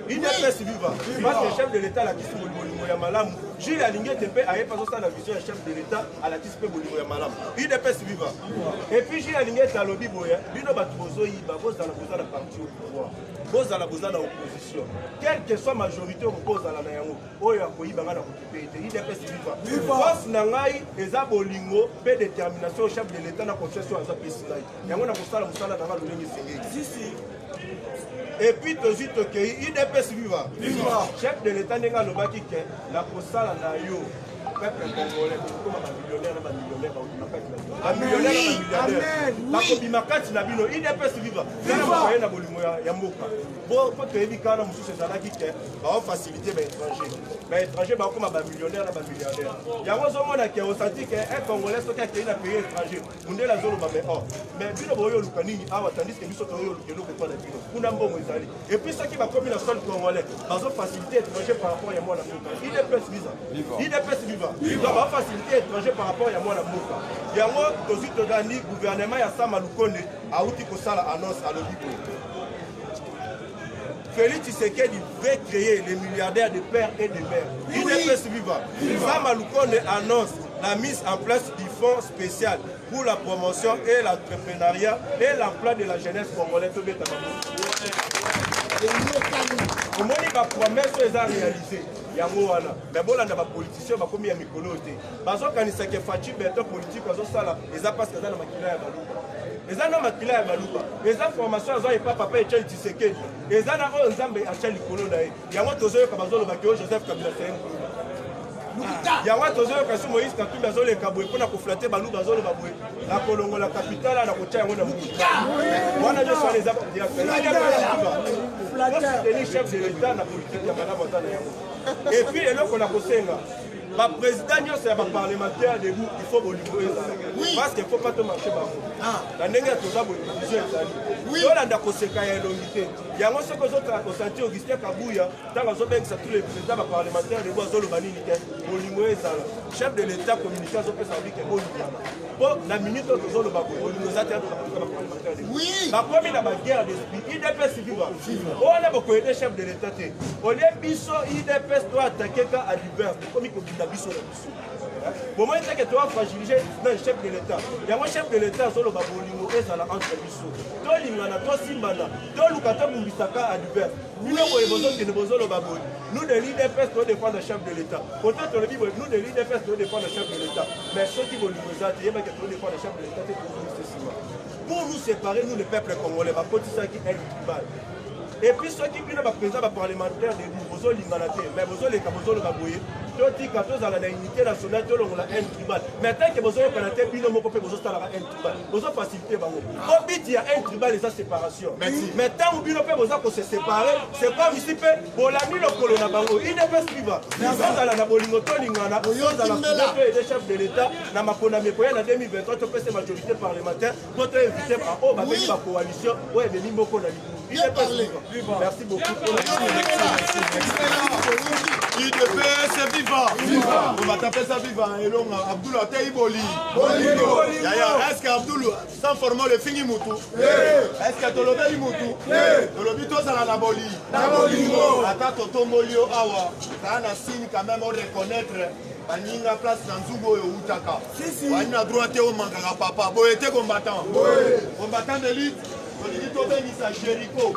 IDPS Viva. Parce que le chef de l'État la kisi Bolimo ya malamu. Gilles Alignété pe aye pas ça la vision du chef de l'État à la kisi pe Bolimo ya malamu. IDPS Viva. Et puis Gilles Alignété alobi boya bino batuzo yiba bozala bozala parti au pouvoir. Vous à la opposition. Quelle que soit la majorité, on pose à la Nayango. Oyo akoyiba ngana kokipete. IDPS Viva. Force nangai eza bolingo pe détermination au chef de l'État na concession à Zapesinai. Yango na kosala musala na ba lolenge senge. Si. Et puis tozi tokei IDPS Viva. Chef de l'État nenga lobaki ke la kosala na yo. Peuple congolais, comme un millionnaire, un millionnaire, la Kobimakati Nabino, IDPS Viva. Bon, quand tu es dit qu'on a facilité les étrangers. Les étrangers, comme un millionnaire, un milliardaire. Il y a un moment qui a ressenti qu'un Congolais qui a payé étranger. On est la zone mais Bino Boyo Lukanini, tandis que nous sommes et puis, ce qui va comme la seule Congolais, ils ont facilité étranger par rapport à moi. IDPS Viva. IDPS Viva. Donc, on va faciliter étranger par rapport à moi. Il y a un aussi le gouvernement ya Sama Lukonde a outi kosala annonce à l'Obibo. Félix Tshisekedi veut créer les milliardaires de père et de mère. IDPS Viva. Sama Lukonde annonce la mise en place du fonds spécial pour la promotion et l'entrepreneuriat et l'emploi de la jeunesse congolaise. Comment il va promettre les réaliser? Mais bon, on a des politiciens qui ont mis à Mikolo. Parce que Fatou Beton politique, ils ont passé dans la maquilla à Balouba. Ils ont dans la maquilla à Balouba. Ils ont formation, ils ont papa et Tchel Tshisekedi. Ils ont un Nzambe à Tchel Likolo. Il y a un Tozo Kabazolo Bakio, Joseph Kabila Sen. Il y a un Tozo Kassou Moïse Katou Bazole Kaboué pour la flatter Balou Bazole Baboué. La Colongo, la capitale, la Kocha, on a Moi, je suis les apports. Le chef de l'État, la politique, il y a Madame. Et puis, on a posé la présidente, c'est un parlementaire debout, il faut bolivrer. Parce qu'il ne faut pas te marcher. La nègre est toujours bolivrer. Oui, on a un longuité. Il y a un seul que d'autres ont senti Augustin Kabouya, dans la zone tous les présidents parlementaires de Boazolo Banini, bolivrer. Chef de l'État communiqué, ça peut s'appeler que bolivrer. Bon, la minute où nous avons bolivrer, oui, la première guerre d'esprit, IDPS Viva. On a beaucoup de chefs de l'État. On est biso, IDPS doit attaquer à divers. Comme il faut biso. Au moment où tu as fragiliser le chef de l'État, il y a un chef de l'État qui est entre biso. Toi, Limana, toi, Simbana, toi, Lukata Mumbisaka à divers. Nous, nous, de l'IDPS, nous défendons le chef de l'État. Peut-être que nous, de l'IDPS, nous défendons le chef de l'État. Mais ceux qui vont nous aider, il y a qui défendent le chef de l'État, pour nous séparer, nous, le peuple congolais, ça qui est tribal. Et puis ceux qui viennent présenter les parlementaires de Bozo Linganate, mais Bozo les Kabozo le Baboué, Toti Katos à la unité nationale, on a un tribal. Mais tant que Bozo Kanate, Bino Moko Bozo Stara un tribal. Bozo facilité Bango. Au but, il y a un tribal et sa séparation. Mais tant que Bino Bozo se séparer, c'est comme ici, pour la nuit, le colonna Bango. Il n'est pas suivant. Nous sommes à la Nabolingoto Lingana, nous sommes à la Fouette des chefs de l'État, Namakona Mekoya, en 2023, tu peux ces majorités parlementaires, notre invité à Oba, la coalition, ouais, mais Nimoko Nali. Il n'est pas suivant. Merci beaucoup. IDPS Viva. On va taper ça Viva. Et donc, Abdoul Ateiboli. Est-ce qu'Abdoul, sans former le Fingi Moutou? Est-ce que Tolobé Moutou? Tolobi Tozala Naboli. Ata Toto Molio Awa. Ça a un signe quand même, on reconnaître. Baninga place dans Nzubo et Outaka. On a droit au Mangara Papa. Boyete combattant. Combattant de lutte. tobengisa Jericho.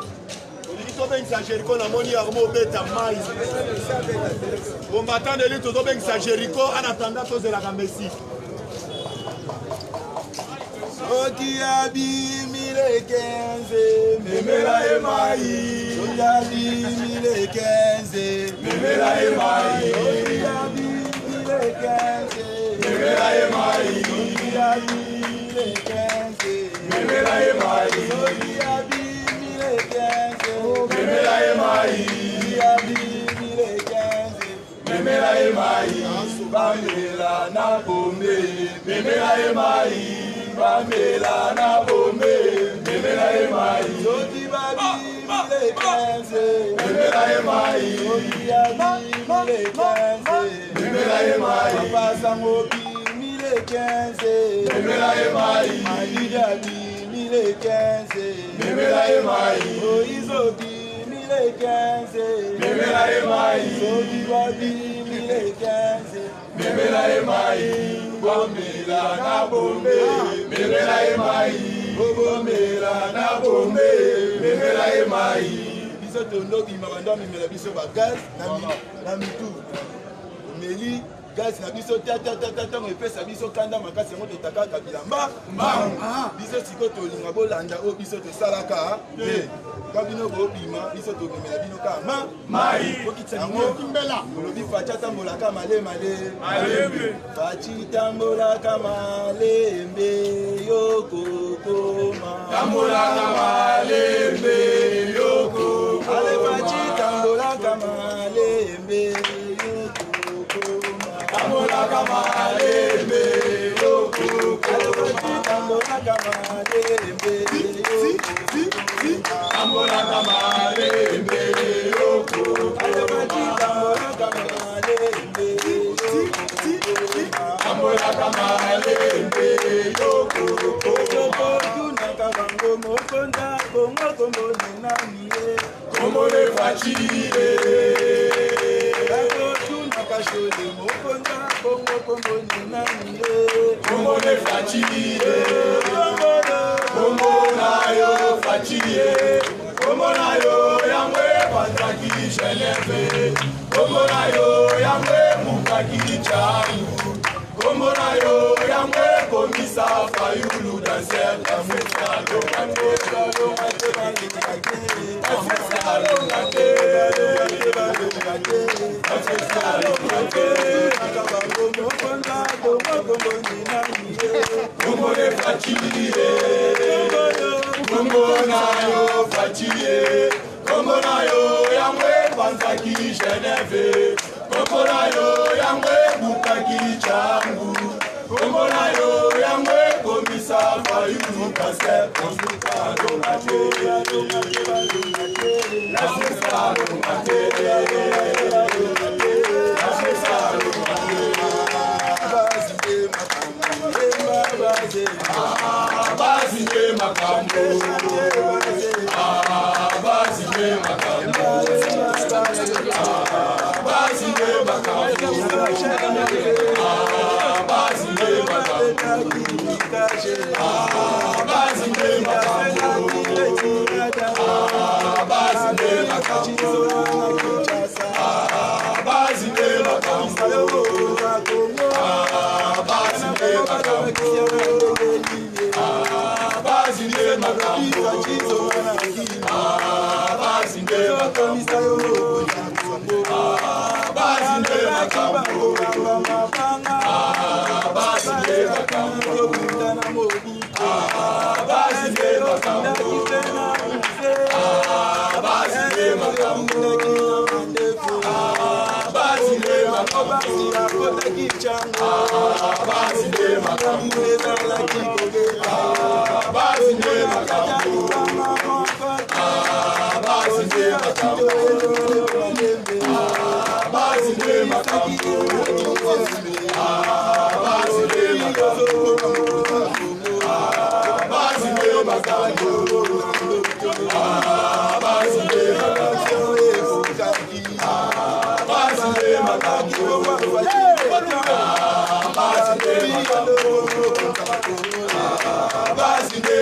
Tolingi tobengisa Jericho na moni armo beta mai. Combattant de lutte tobengisa Jericho en attendant tozelaka Messi. Oki abi 1015 memela emai. Oki abi 1015 memela emai. Oki abi 1015 memela emai. Oki abi 1015 memela emai. Oki abi 1015 memela emai. Oki abi 1015 memela emai. Bamela na bombe memela emai. Bamela na bombe, memela emai. Oti babi 1015, memela emai. Oti abi 1015, memela emai. Papa Mobi 1015, memela emai. Malijabi 1015, memela emai. Oizobi 1015, memela emai. Oti babi 1015, memela emai. Bomela na bombe, memela emai. Bomela na bombe, memela emai. Biso tonoki mabanda memela biso ba gaz na mitu. Meli gaz na biso tata epesa biso kanda makasi yango totakaka bilamba. Biso siko tolinga bolanda o biso tosalaka. Kabino bobima biso tobimela bino kama mai okitsango kimbela lobi facha tambola kama male fachi tambola kama lembe yoko koma tambola kama lembe yoko ale fachi tambola kama lembe yoko koma tambola kama lembe yoko koma tambola kama lembe Ambola kamale mbele yoko Ambola kamale mbele yoko Ambola kamale mbele yoko Yoko tuna kabango mokonda Bongo kombo nenamiye Kombo le fachire Yoko tuna kashole mokonda Bongo kombo nenamiye Kombo le fachire Kombo na yo fachire Kombo na yo yamwe pantaki Geneve Kombo na yo yamwe mukaki changu Kombo na yo yamwe komisa fayulu danser Afrika longate Afrika longate Afrika longate Akabango mokonda Kombo nina miye Kombo le fachire Kombo na yo fachire Kombo na yo yamwe panzaki Geneve Kombo na yo yamwe bukaki changu Kombo na yo yamwe komisa fayulu kasep Afrika longate Afrika longate Afrika longate Bazinde makambo Bazinde makambo Bazinde makambo Bazinde makambo Bazinde makambo Bazinde makambo Bazinde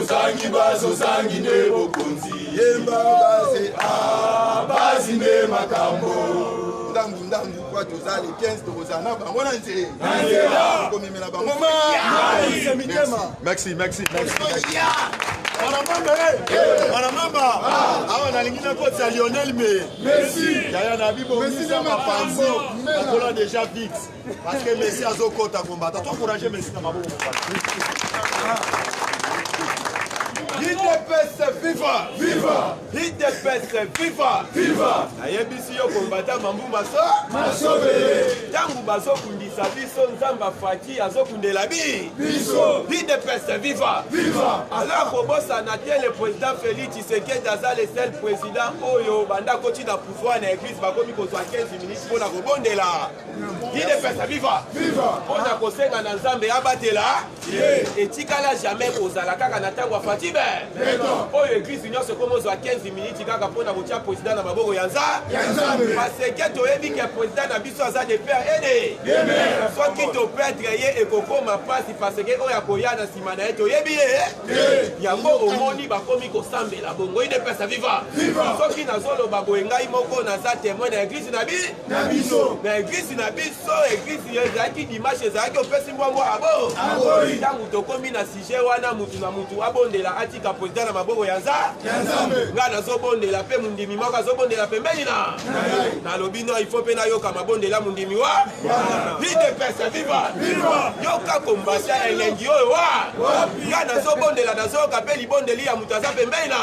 Bozangi bazozangi ne bokonzi Yemba baze bazi ne makambo Ndambu kwa tozali 15 tozana bango na nze komemela bango merci Manamamba awa nalingi na koti ya Lionel me yaya na bibo misa mapanzi akola déjà vite parce que Messi azokota combattre to encourager Messi na maboko IDPS viva! Viva! IDPS viva! Viva! Nayebisi yo kombata mambu masobele. Tangu bazokundisa biso nzamba faki azokundela biso. IDPS viva! Viva! Alors kobosa na le président Félix Tshisekedi aza le seul président oyo banda koti na pouvoir na église bakomi kozwa 15 minutes pona kobondela. IDPS viva! Viva! Pona kosenga na nzambe abatela. Etikala jamais kozala kaka na tango fati be. Oyo église nyonso komozwa 15 minutes kaka mpona kotia président na maboko ya nzambe parce que toyebi ke président na biso aza de père ede soki toperdre ye ekokoma mpasi parce que oyo akoya na nsima na ye toyebi ye yango omoni bakomi kosambela bongo idepesa viva soki nazoloba boye ngai moko naza témoin na église na biso na église na biso église ezalaki dimanche ezalaki opesi mbwango abo ntango tokomi na sujet wana mutu na mutu abondela atika président na maboko ya nzambe nga nazobondela mpe mundimi moko azobondela pembeni na lobi no ifo mpe nayoka mabondela mundimi wa idepesa viva yoka kombasia elengi oyo wa nga nazobondela nazoyoka mpe libondeli ya moto aza pembeni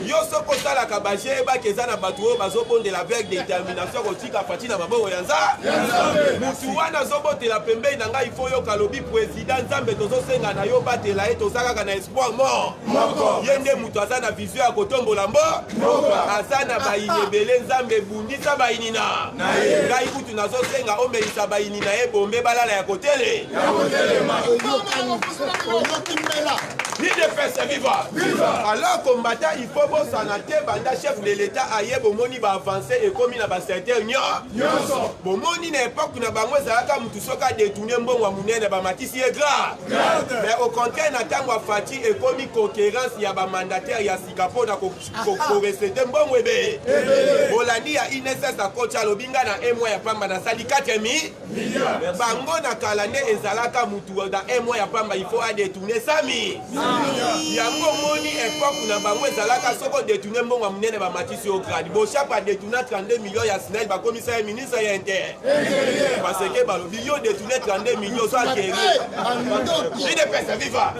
yo soko osalaka baje ebaki eza na bato oyo bazobondela avec détermination kotika fati na maboko ya nzambe mutu wana azobotela pembeni na ngai ifo yoka lobi président nzambe tozosenga na yo batela ye toza kaka na espoir mort yende mutu aza na vision ya kotombola mbo aza na bayini ebele nzambe ebundisa bayini na ngai kutu nazosenga omelisa bayini na ye bombe balala ya kotele IDPS viva alors combattant il faut bosana te banda chef de l'état aye bomoni ba avancer ekomi na ba secteur nyonso bomoni na époque na bango ezalaka mutu soka détourner mbongo ya munene bamatisi ye grave mais au contraire na ntango afati ekomi concurrence ya bamandataire ya sika mpona koresete mbongo ebe bolandi ya INSS akocha alobinga na mois ya pamba nasali 4 millions bango na kala nde ezalaka mutu na mois ya pamba il faut adétourner 100 000 yango moni époque na bango ezalaka soko détourner mbongo ya munene bamatisi yo grade boshap adétourner 32 millions ya SNEL bakomisa ya ministre ya inter parce que balobi yo détourner 32 millions so akeri IDPS viva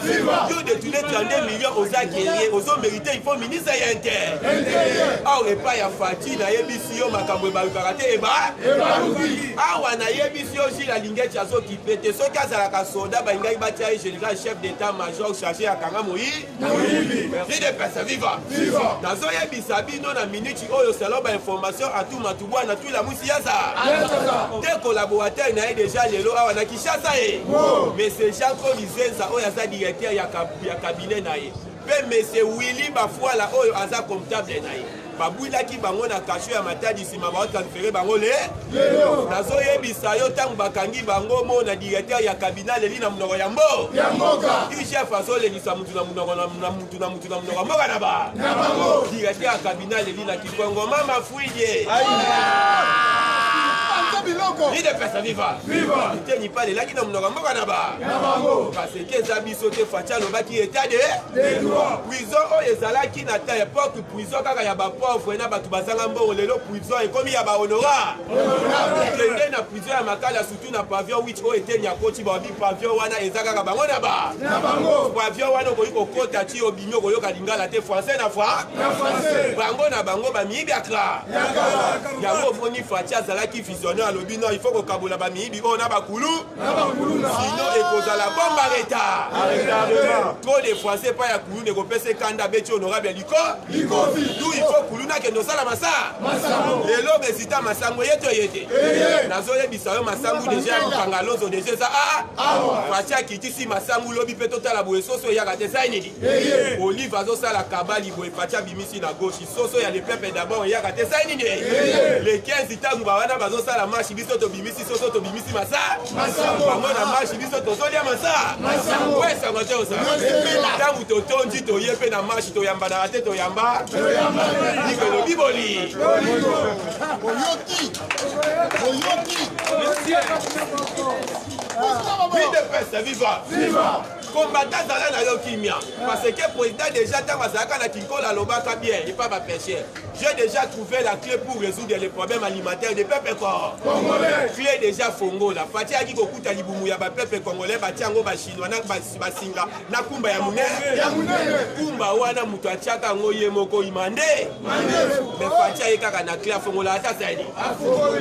yo détourner 32 millions aux guerriers aux mérité il faut ministre ya inter or epa ya fati na yebisi yo makambo ebalukaka te eba awa na yebisi yo jila lingeti azokipe te soki azalaka soda balingai batia ye général chef d'état major chargé ya kanga moyi IDPS viva nazoyebisa bino na minute oyo selo bainformation atumatu bwana twila musi yaza te collaborateur na ye déjà lelo awa na Kinshasa ye monsieur Jean-Claude Lizenza oyo aza directeur ya cabinet na ye pe monsieur Willy Bafuala oyo aza comptable na ye babwilaki bango na kasho ya matadi nsima baotransfere bango nazoyebisa yo ntango bakangi bango mo na directeur ya kabina leli na monoko ya mboka chef azolelisa mutu na monoko ya mboka na ba directeur ya kabina leli na kikongo mama fuye IDPS viva iteni pale laki na monoko mboka na ba parce que eza biso te faci alobaki état de prison oyo ezalaki na ta époque prison kaka ya bapauvre na bato bazanga mbongo lelo prison ekomi ya bahonora kende na prison ya makala surtout na pavillon 8 oyo eteni ya koti babi pavillon wana eza kaka bango na ba pavillon wana okoki kokota ti obimi okoyoka lingala te français na bango na bango bamiyibi akla yango omoni faci azalaki visionnaire alobi non il faut kokabola bamiyibi oyo na bakulu sino ekozala bomba reta trop de français pa ya kulu nekopesa ekanda beti honorable liko du il faut kulu nakende osala masa lelo resita masango ye to ye te nazoyebisa yo masangu déjà kokanga lozo déjà eza fatia kitisi masangu lobi mpe totala boye soso eyaka te eza nini olive azosala kabali boye fatia bimisi na gauche soso ya lepepe d'abord eyaka te eza nini le 15 ntango bawana bazosala marche biso tobimisi soso tobimisi masa bango na marche biso tozolia masa wesango te osa ntango totondi toye mpe na marche toyambanaka te toyamba likolo biboli viva combattant zala na yo kimia parce que président déjà ntango azalaka na kinkola alobaka bien et pas bapêcher j'ai déjà trouvé la clé pour résoudre les problèmes alimentaires des peuples congolais clé déjà fongola fati aki kokuta libumu ya bapeple congolais batia yango bachinois na basinga na kumba ya munene kumba wana moto atiaka yango ye moko imande mais fati aye kaka na clé afongola ata sali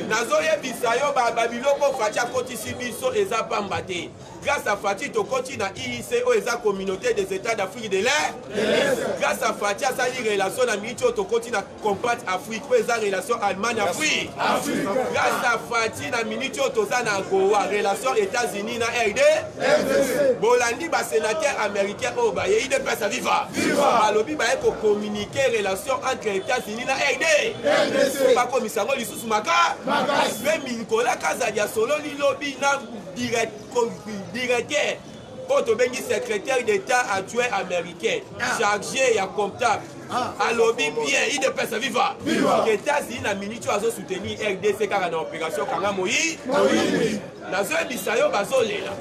nazoyebisa yo babiloko fati akotisi biso eza pamba te grâce à Fati tokoti na IICO eza communauté des états d'Afrique de l'Est grâce à Fati asali relation na micho tokoti na combat Afrique po eza relation Allemagne Afrique grâce à Fati na minicho toza na Goa relation États-Unis na RD bolandi ba sénateur américain o ba ye de pesa viva balobi ba ko communiquer relation entre États-Unis na RD ba komisango lisusu maka mais Nicolas Kazadia solo lilobi na directeur Otobengi secrétaire d'État adjoint américain chargé à comptable alobi bien il de pesa viva États-Unis na minute azo soutenir RDC car na opération kanga moyi nazo bisayo bazolela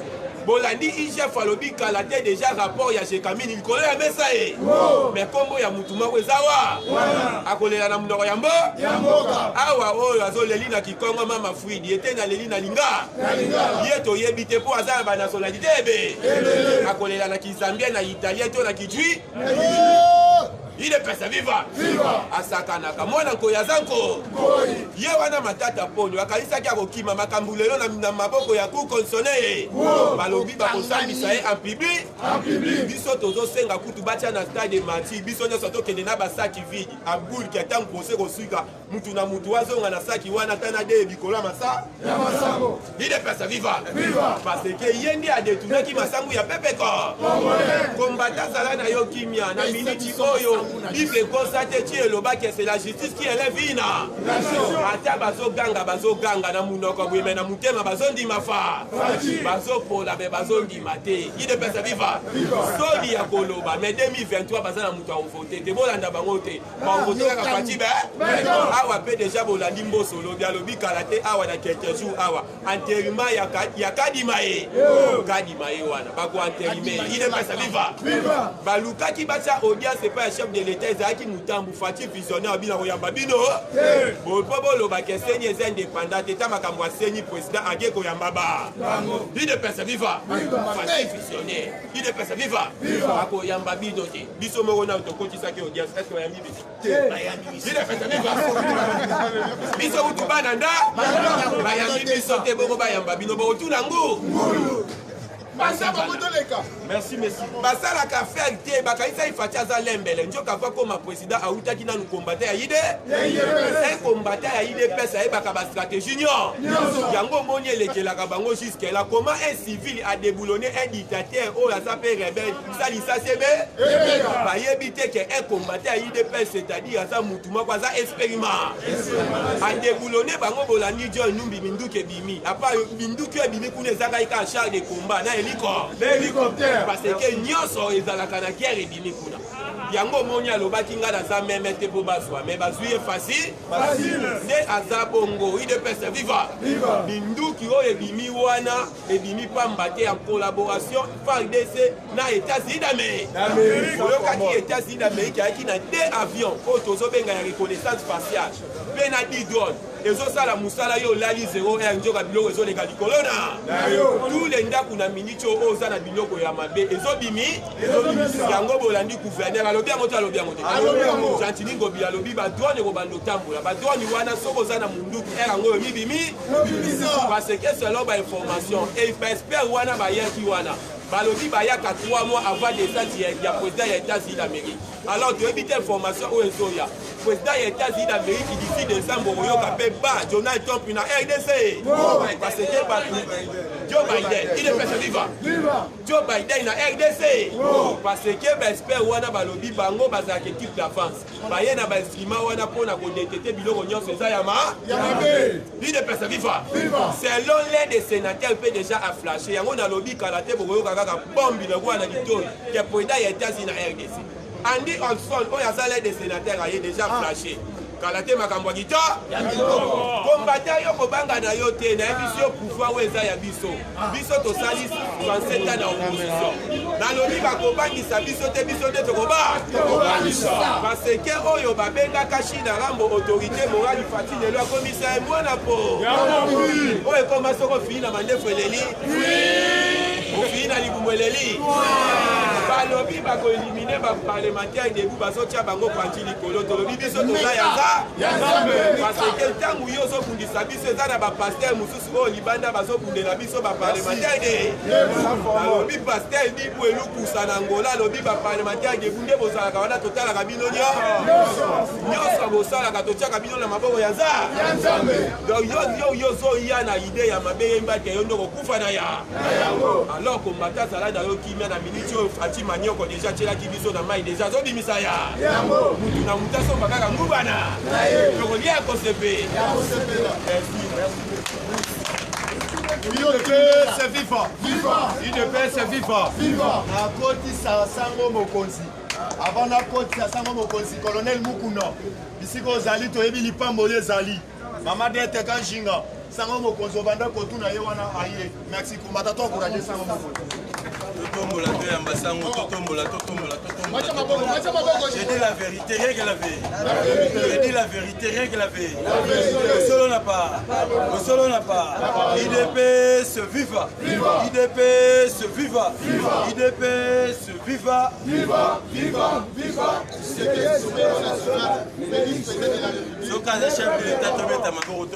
bolandi IGF alobi kalate déjà rapport ya Jekamini likolo ya mesa mais kombo ya mutuma kwezawa akolela na munoko ya mboka awa oyo azoleli na Kikongo mama Fridi ete na leli na linga yeto yebite po azana ba nationalité ebe akolela na Kizambia na Italien to na Kijui il est pesa viva asakanaka mwana nkoya zanko ye wana matata ponyo akalisaki akokima makambulelo na maboko ya ku konsone balobi bakosambisa ye en public biso tozosenga kutu batia na stade mati biso nyonso tokende na basaki vide abul ki atango kose kosuka mutu na mutu wazonga na saki wana tana de bikolo masa il est pesa viva parce que yende a détourné masangu ya pepe ko combattant zala na yo kimia na miniti oyo Bible constate tu eloba que c'est la justice qui élève ina ata bazoganga na munoko bweme na mutema bazondi mafa bazopola be bazondi mate ide pesa viva soli ya koloba mais 2023 bazana mutu a voter te bolanda bango te ba voter ka parti be awa pe déjà bolandi mboso lobi alobi kalate awa na quelques jours awa enterrement ya kadimae wana bako enterrement ide pesa viva baluka ki bacha audience c'est pas chef de l'État ezalaki mutambu Fati visionnaire abina koyamba bino bopo boloba ke senyi eza indépendant eta makambo asenyi président ake koyamba ba ide pesa viva Fati visionnaire ide pesa viva akoyamba bino te biso moko na tokotisaki audience est-ce que yambi biso ide pesa viva biso kutu bananda bayambi biso te boko bayamba bino botuna ngu merci merci basala ka faire te bakaisa ifati aza lembele njoka kwa koma président autaki na nous combattre ya ide un combattant ya ide pesa e baka ba stratégie yango moni elekela ka bango jusqu'à là comment un civil a déboulonné un dictateur o la sape rebelle ça li ça sebe ba yebite que un combattant ya ide pesa c'est-à-dire ça mutuma kwa za expériment a déboulonné bango bolandi jo numbi minduke bimi apa minduke bimi kuna zaka ika char de combat na l'hélicoptère parce que nyonso ezalaka na guerre ebimi kuna yango moni alobaki nga naza meme te po bazwa mais bazwi ye facile nde aza bongo ide pesa viva binduki oyo ebimi wana ebimi pamba te en collaboration FARDC na États-Unis d'Amérique oyokaki États-Unis d'Amérique ayaki na 2 avions oyo tozobenga ya reconnaissance faciale mpe na 10 drones ezosala musala yo lali 0 njoka biloko ezoleka likolo na tous les ndako na miniti oyo oza na biloko ya mabe ezobimi yango bolandi gouverneur alobi yango te alobi yango te Gentili Ngobila alobi badrone ekobanda otambola badrone wana soki oza na munduku yango oyo mibimi parce que selon bainformation et baexpert wana bayaki wana balobi bayaka 3 mois avant descente ya président ya États-Unis d'Amérique alors toyebi te information oyo ezoya président ya États-Unis d'Amérique d'ici décembre oyoka pe ba Donald Trump na RDC parce que Joe Biden il est presque vivant Joe Biden na RDC parce que espère wana balobi bango bazaka équipe d'avance baye na ba instrument wana pona ko détecter biloko nyonso eza ya il est presque vivant selon l'aide des sénateurs peut déjà a flashé yango na lobi kala te bokoyoka kaka bombi le wana litoi que président ya États-Unis na RDC Andy Olson oyo aza l'aide des sénateurs aye déjà flashé Kalate makambo gito combattant yo kobanga na yo te na biso yo pouvoir weza ya biso biso to sali 37 ans na opposition na lobi ba kobangisa biso te tokoba parce que oyo babenga kashi na rambo autorité morale fatine lo commissaire mwana po oyo koma soko fini na mandefu eleli ofini na libumweleli balobi bako éliminer ba parlementaire debout bazotia bango kwanti likolo tolobi biso toza yaza parce que ntango yo ozobundisa biso eza na bapaster mosusu oyo libanda bazobundela biso baparlementaire de alobi paster bibu elukusa na ngola alobi baparlementaire debout nde bozalaka wana totalaka bino nyonso bosalaka totiaka bino na maboko ya nza donc yo ozoya na ide ya mabe yemba te yo nde kokufa na ya alors kombata azala na yo kimia na miniti oyo Fatima Nyoko déjà tielaki biso na mai déjà azobimisa ya mutu na mutu asomba kaka ngubana tokolia kosepe c'est vivant. C'est vivant. Akotisa sango mokonzi. Avant akotisa sango mokonzi colonel Mukuno. Bisiko ozali toyebi lipambo ezali. Mama dete kanjinga. Sango mokonzi obanda kotuna ye wana aye. Merci komata to encourager sango mokonzi. Totombola to yamba sango totombola. J'ai dit la vérité, rien que la vérité. J'ai dit la vérité, rien que la vérité. Le solo n'a pas. IDP se viva. IDP se viva. Sokaze chef de l'État tometa makoro.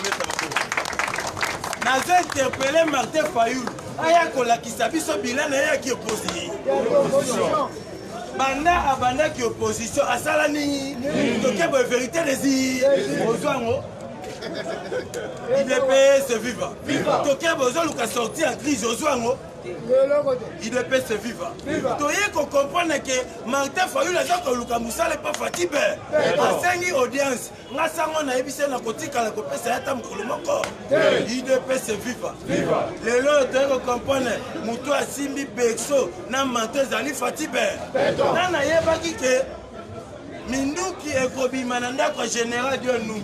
Nazo interpellé Martin Fayoul. Aya kolakisa biso bilan ya ki opposé. Banda qui opposition à Salani. Donc il y a une vérité des IDP se viva. Donc il y a besoin de sortir en crise aux oignons. IDP se viva. Donc il faut comprendre que Martin Fayoul a dit que Luka Moussa n'est pas fatigué. À 5 audiences, nous avons évité la côté à la copie, c'est un temps pour le monde. IDP se viva. Les lots de comprendre, Moutou a Simbi Bexo, n'a menté Zali fatigué. N'a pas dit que Minduki et Kobi Mananda, général de nous.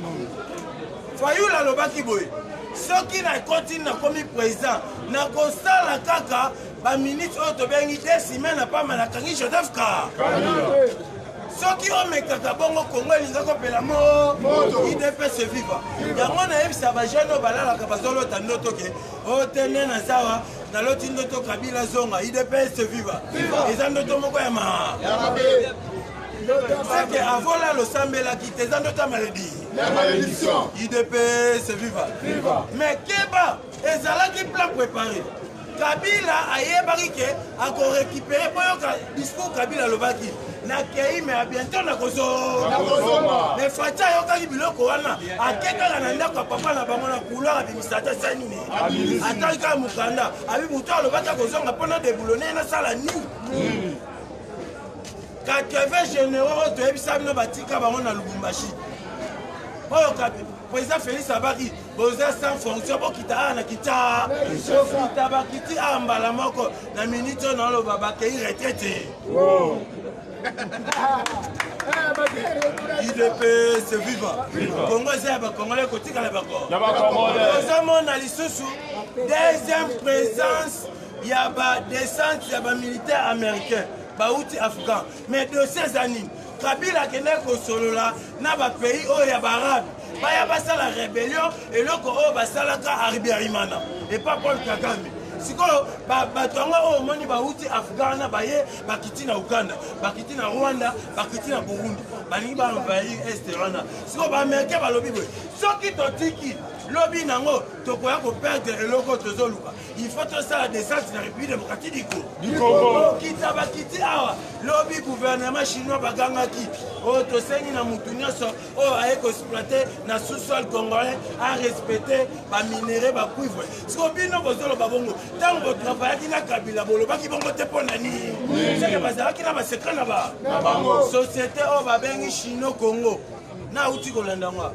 Fayoul a le bakiboy. Ce qui n'a continué comme président, n'a constat la caca, ba ministre de Bengi des semaines n'a pas malakangi Joseph Ka. Ce qui ont mis Kakabongo Congo, ils ont appelé la mort, IDP se viva. Yango na ebisa ba jeune balala ka bazolo tanoto ke o tene na sawa na loti ndoto Kabila zonga IDP se viva. Ils ont ndoto moko ya ma. C'est qu'avant là, le Sambela qui était dans notre maladie. La malédiction. IDP, c'est vivant. Mais Keba, et Zala qui plan préparé. Kabila a yébarike, a récupéré pour le discours Kabila Lobaki. Na kei mais à bientôt na kozo. Mais Fatia yoka biloko wana, a keka na ndako papa na bango na couloir administrateur sanini. Ataka mukanda, abi muto Lobaki kozo ngapona déboulonner na sala ni. 80 généraux de Ebisabino Batika Baron à Lubumbashi. Président Félix Abaki, Boza sans fonction, Bokita na Kita, Bokita Bakiti Ambalamoko, na minute dans le Babakei retraité. IDP se viva. Congo Zeba, Congolais Kotika la Bako. Nous a l'issue, deuxième présence, il y a des descente, il y a des militaires américains. Baouti afghan mais de ces années Kabila kene ko solo là na ba pays o ya barabe ba ya basa la rébellion et loko o basala ka Aribiarimana et pas Paul Kagame siko ba tonga o moni baouti afghan na baye bakiti na Uganda bakiti na Rwanda bakiti na Burundi bali ba envahir est Rwanda siko ba américain ba lobi boy soki totiki Lobby nango, tokoya ko perdre eloko tozoluka. Il faut tout ça la descente na République démocratique du Congo. Kita bakiti awa. Lobby gouvernement chinois bagangaki. Oh tosengi na mutu nyonso oh aye ko exploiter na sous-sol congolais à respecter ba minerai ba cuivre. Siko bino bozolo babongo. Tango travailler na Kabila bolo baki bongo te pona ni. C'est que bazalaki na ba secret na ba. Société oh babengi Chino Congo. Na uti kolanda ngwa.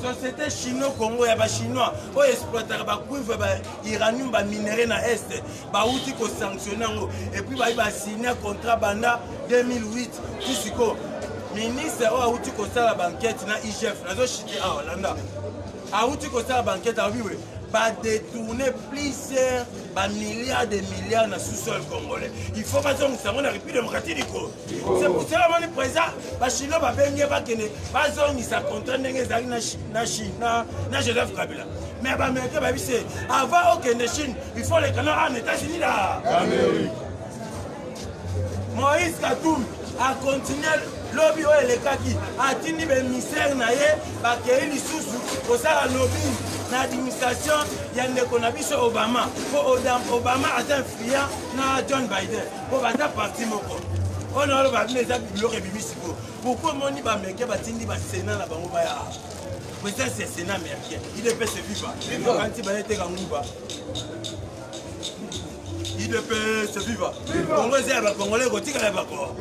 Société Chino-Congo ya ba chinois o exploiter ba cuivre ba uranium ba minerai na est ba outi ko sanctionner ngo et puis ba signer contrat banda 2008 tisiko ministre o outi ko sala banquette na IGF nazo chité a Hollanda a outi ko sala banquette a biwe ba détourner plusieurs milliards de milliards na sous-sol congolais. Il faut pas qu'on s'en la République démocratique du Congo. C'est pour cela que le président, les Chinois va venir pas qu'ils sa contrainte na Chine, na Joseph Kabila. Mais les Américains va dire avant aucune Chine, il faut les canons en États-Unis là. Moïse Katoum a continué lobby et les kaki a tini be misère na ye ba kei lisusu ko sala lobby na administration ya ndeko na biso Obama po Obama ata fia na John Biden po baza parti moko on a ba meza bilo ke bibisiko pourquoi moni ba meke ba tindi ba Sénat na bango ba ya président c'est Sénat américain il peut se vivre quand il va être kanguba il peut se vivre. Congolais va Congolais gotika la bako.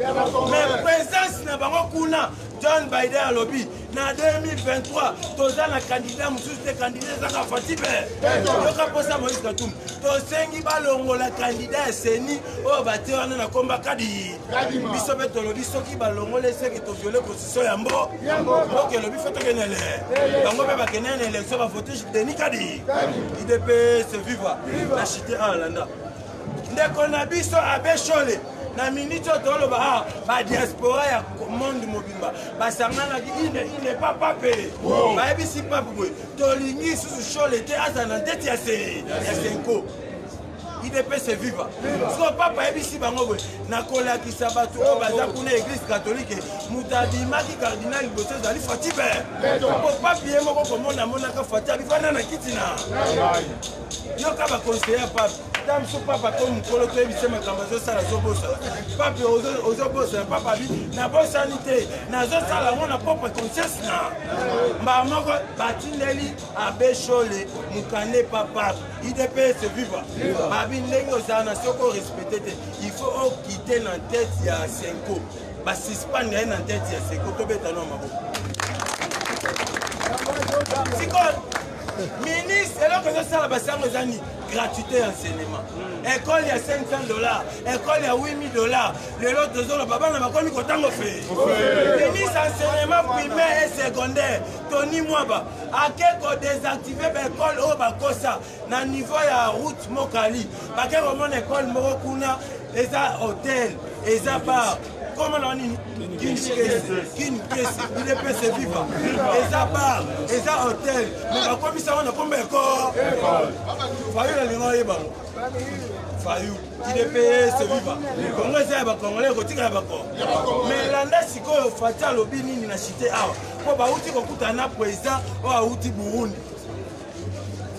Mais présence na bango kuna John Biden à lobby na 2023 toza na candidat mususu te candidat za Fatibe. Yoka posa Moïse Katumbi. To sengi balongo la candidat seni o bate wana na komba kadi. Biso beto lobby soki balongo lese ke to violer constitution ya mbo. Donc lobby faut que nele. Bango be ba kenene élection ba voter Denis Kadi. Il peut se vivre. La cité en Hollande. Ndeko na biso abeshole na minute toloba ba diaspora ya monde mobimba basangana il n'est pas papé ba ebisi pape boy tolingi susu shole te azana tete ya senko il peut se vivre so papa ebisi bango boy na kolakisa bato o baza kuna église catholique mutabimaki cardinal liboso zali Fatibe po papier moko komona monaka Fatibe fana na kitina yoka ba conseiller pape dame so papa comme mukolo to ebise makambo azosala zobosa pape ozobosa papa bi na bosanité nazosala ngo na propre conscience na mbamoko batindeli abeshole mukane papa IDP se vivre babi ndenge ozala na soko respecté te il faut quitter na tête ya Senko basuspendre ye na tête ya Senko tobetana maboko siko ministre eloko ezosala basango ezani gratuité enseignement école ya $500 école ya $8000 lelo tozoloba bana bakomi kotango fe ministre enseignement primaire et secondaire Tony Mwaba akeko désactiver baécole oyo bakosa na niveau ya route Mokali bakeko mona école moko kuna eza hôtel eza bar comment on dit Kin kesi il peut se vivre eza bar eza hôtel mais bakomi ça on a combien école fayu la lingo yeba fayu il peut se vivre Congolais ça ba Congolais kotika ba ko mais landa sikoyo fatia lobi nini na cité awa po ba uti kokuta na président o auti Burundi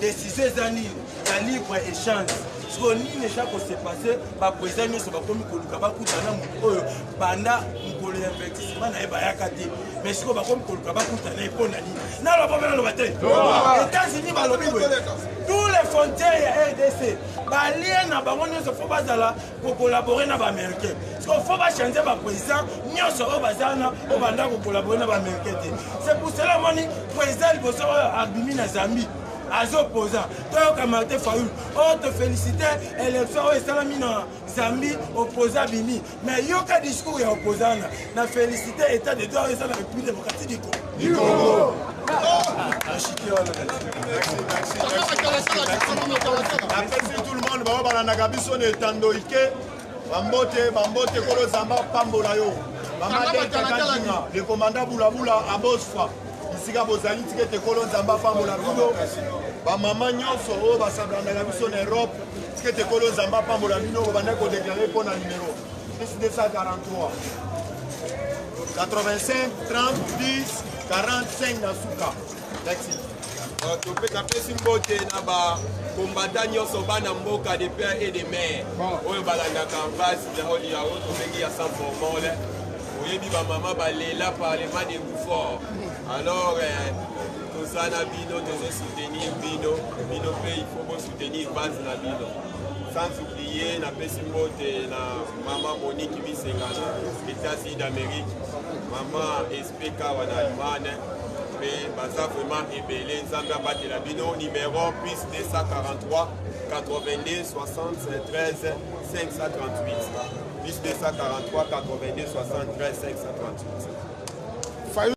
décision zani ya libre échange ce nini déjà ko se passer ba président nyonso ba komi koluka ba kutana mutu oyo banda mukolo ya investissement na eba yakati mais siko ba komi koluka ba kutana epona ni na lo ba lo bate États-Unis ba lobi tous les frontières ya RDC ba lien na bango nyonso faut bazala ko collaborer na ba américain parce qu'il faut ba changer ba président nyonso o bazana o banda ko collaborer na ba américain c'est pour cela moni président liboso abimi na Zambie az opposant toyoka Martin Fayulu o te féliciter élection oyo esalami na Zambie opposant bimi mais yoka discours ya opposant na féliciter état de droit eza na République démocratique du Congo. Merci tout le monde baobalandaka biso na etando ike bambote kolo zamba pambola yo bamadekakakinga le commandant bulabula abosfa isika bozali tikete kolo nzamba pambola bino bamama nyonso oyo basablandaka biso na Europe tikete kolo nzamba pambola bino bobanda kodeklare mpo na numero plus 243 85 30 10 45 na suka. Merci. napesi mbote na bakombata nyonso bana mboka de père et de mère oyo balandaka mpasi ya oyo tobengi ya sans formole oyebi bamama balela parlement de bouffort alors toza na bino tozosoutenir bino mpe il faut bosoutenir base na bino sans oublier napesi mbote na mama Monique Bisenga na États-Unis d'Amérique mama SPK wana Allemagne mais baza vraiment ebele nzambe abatela bino numéro plus 243 82 73 538 plus 243 82 73 538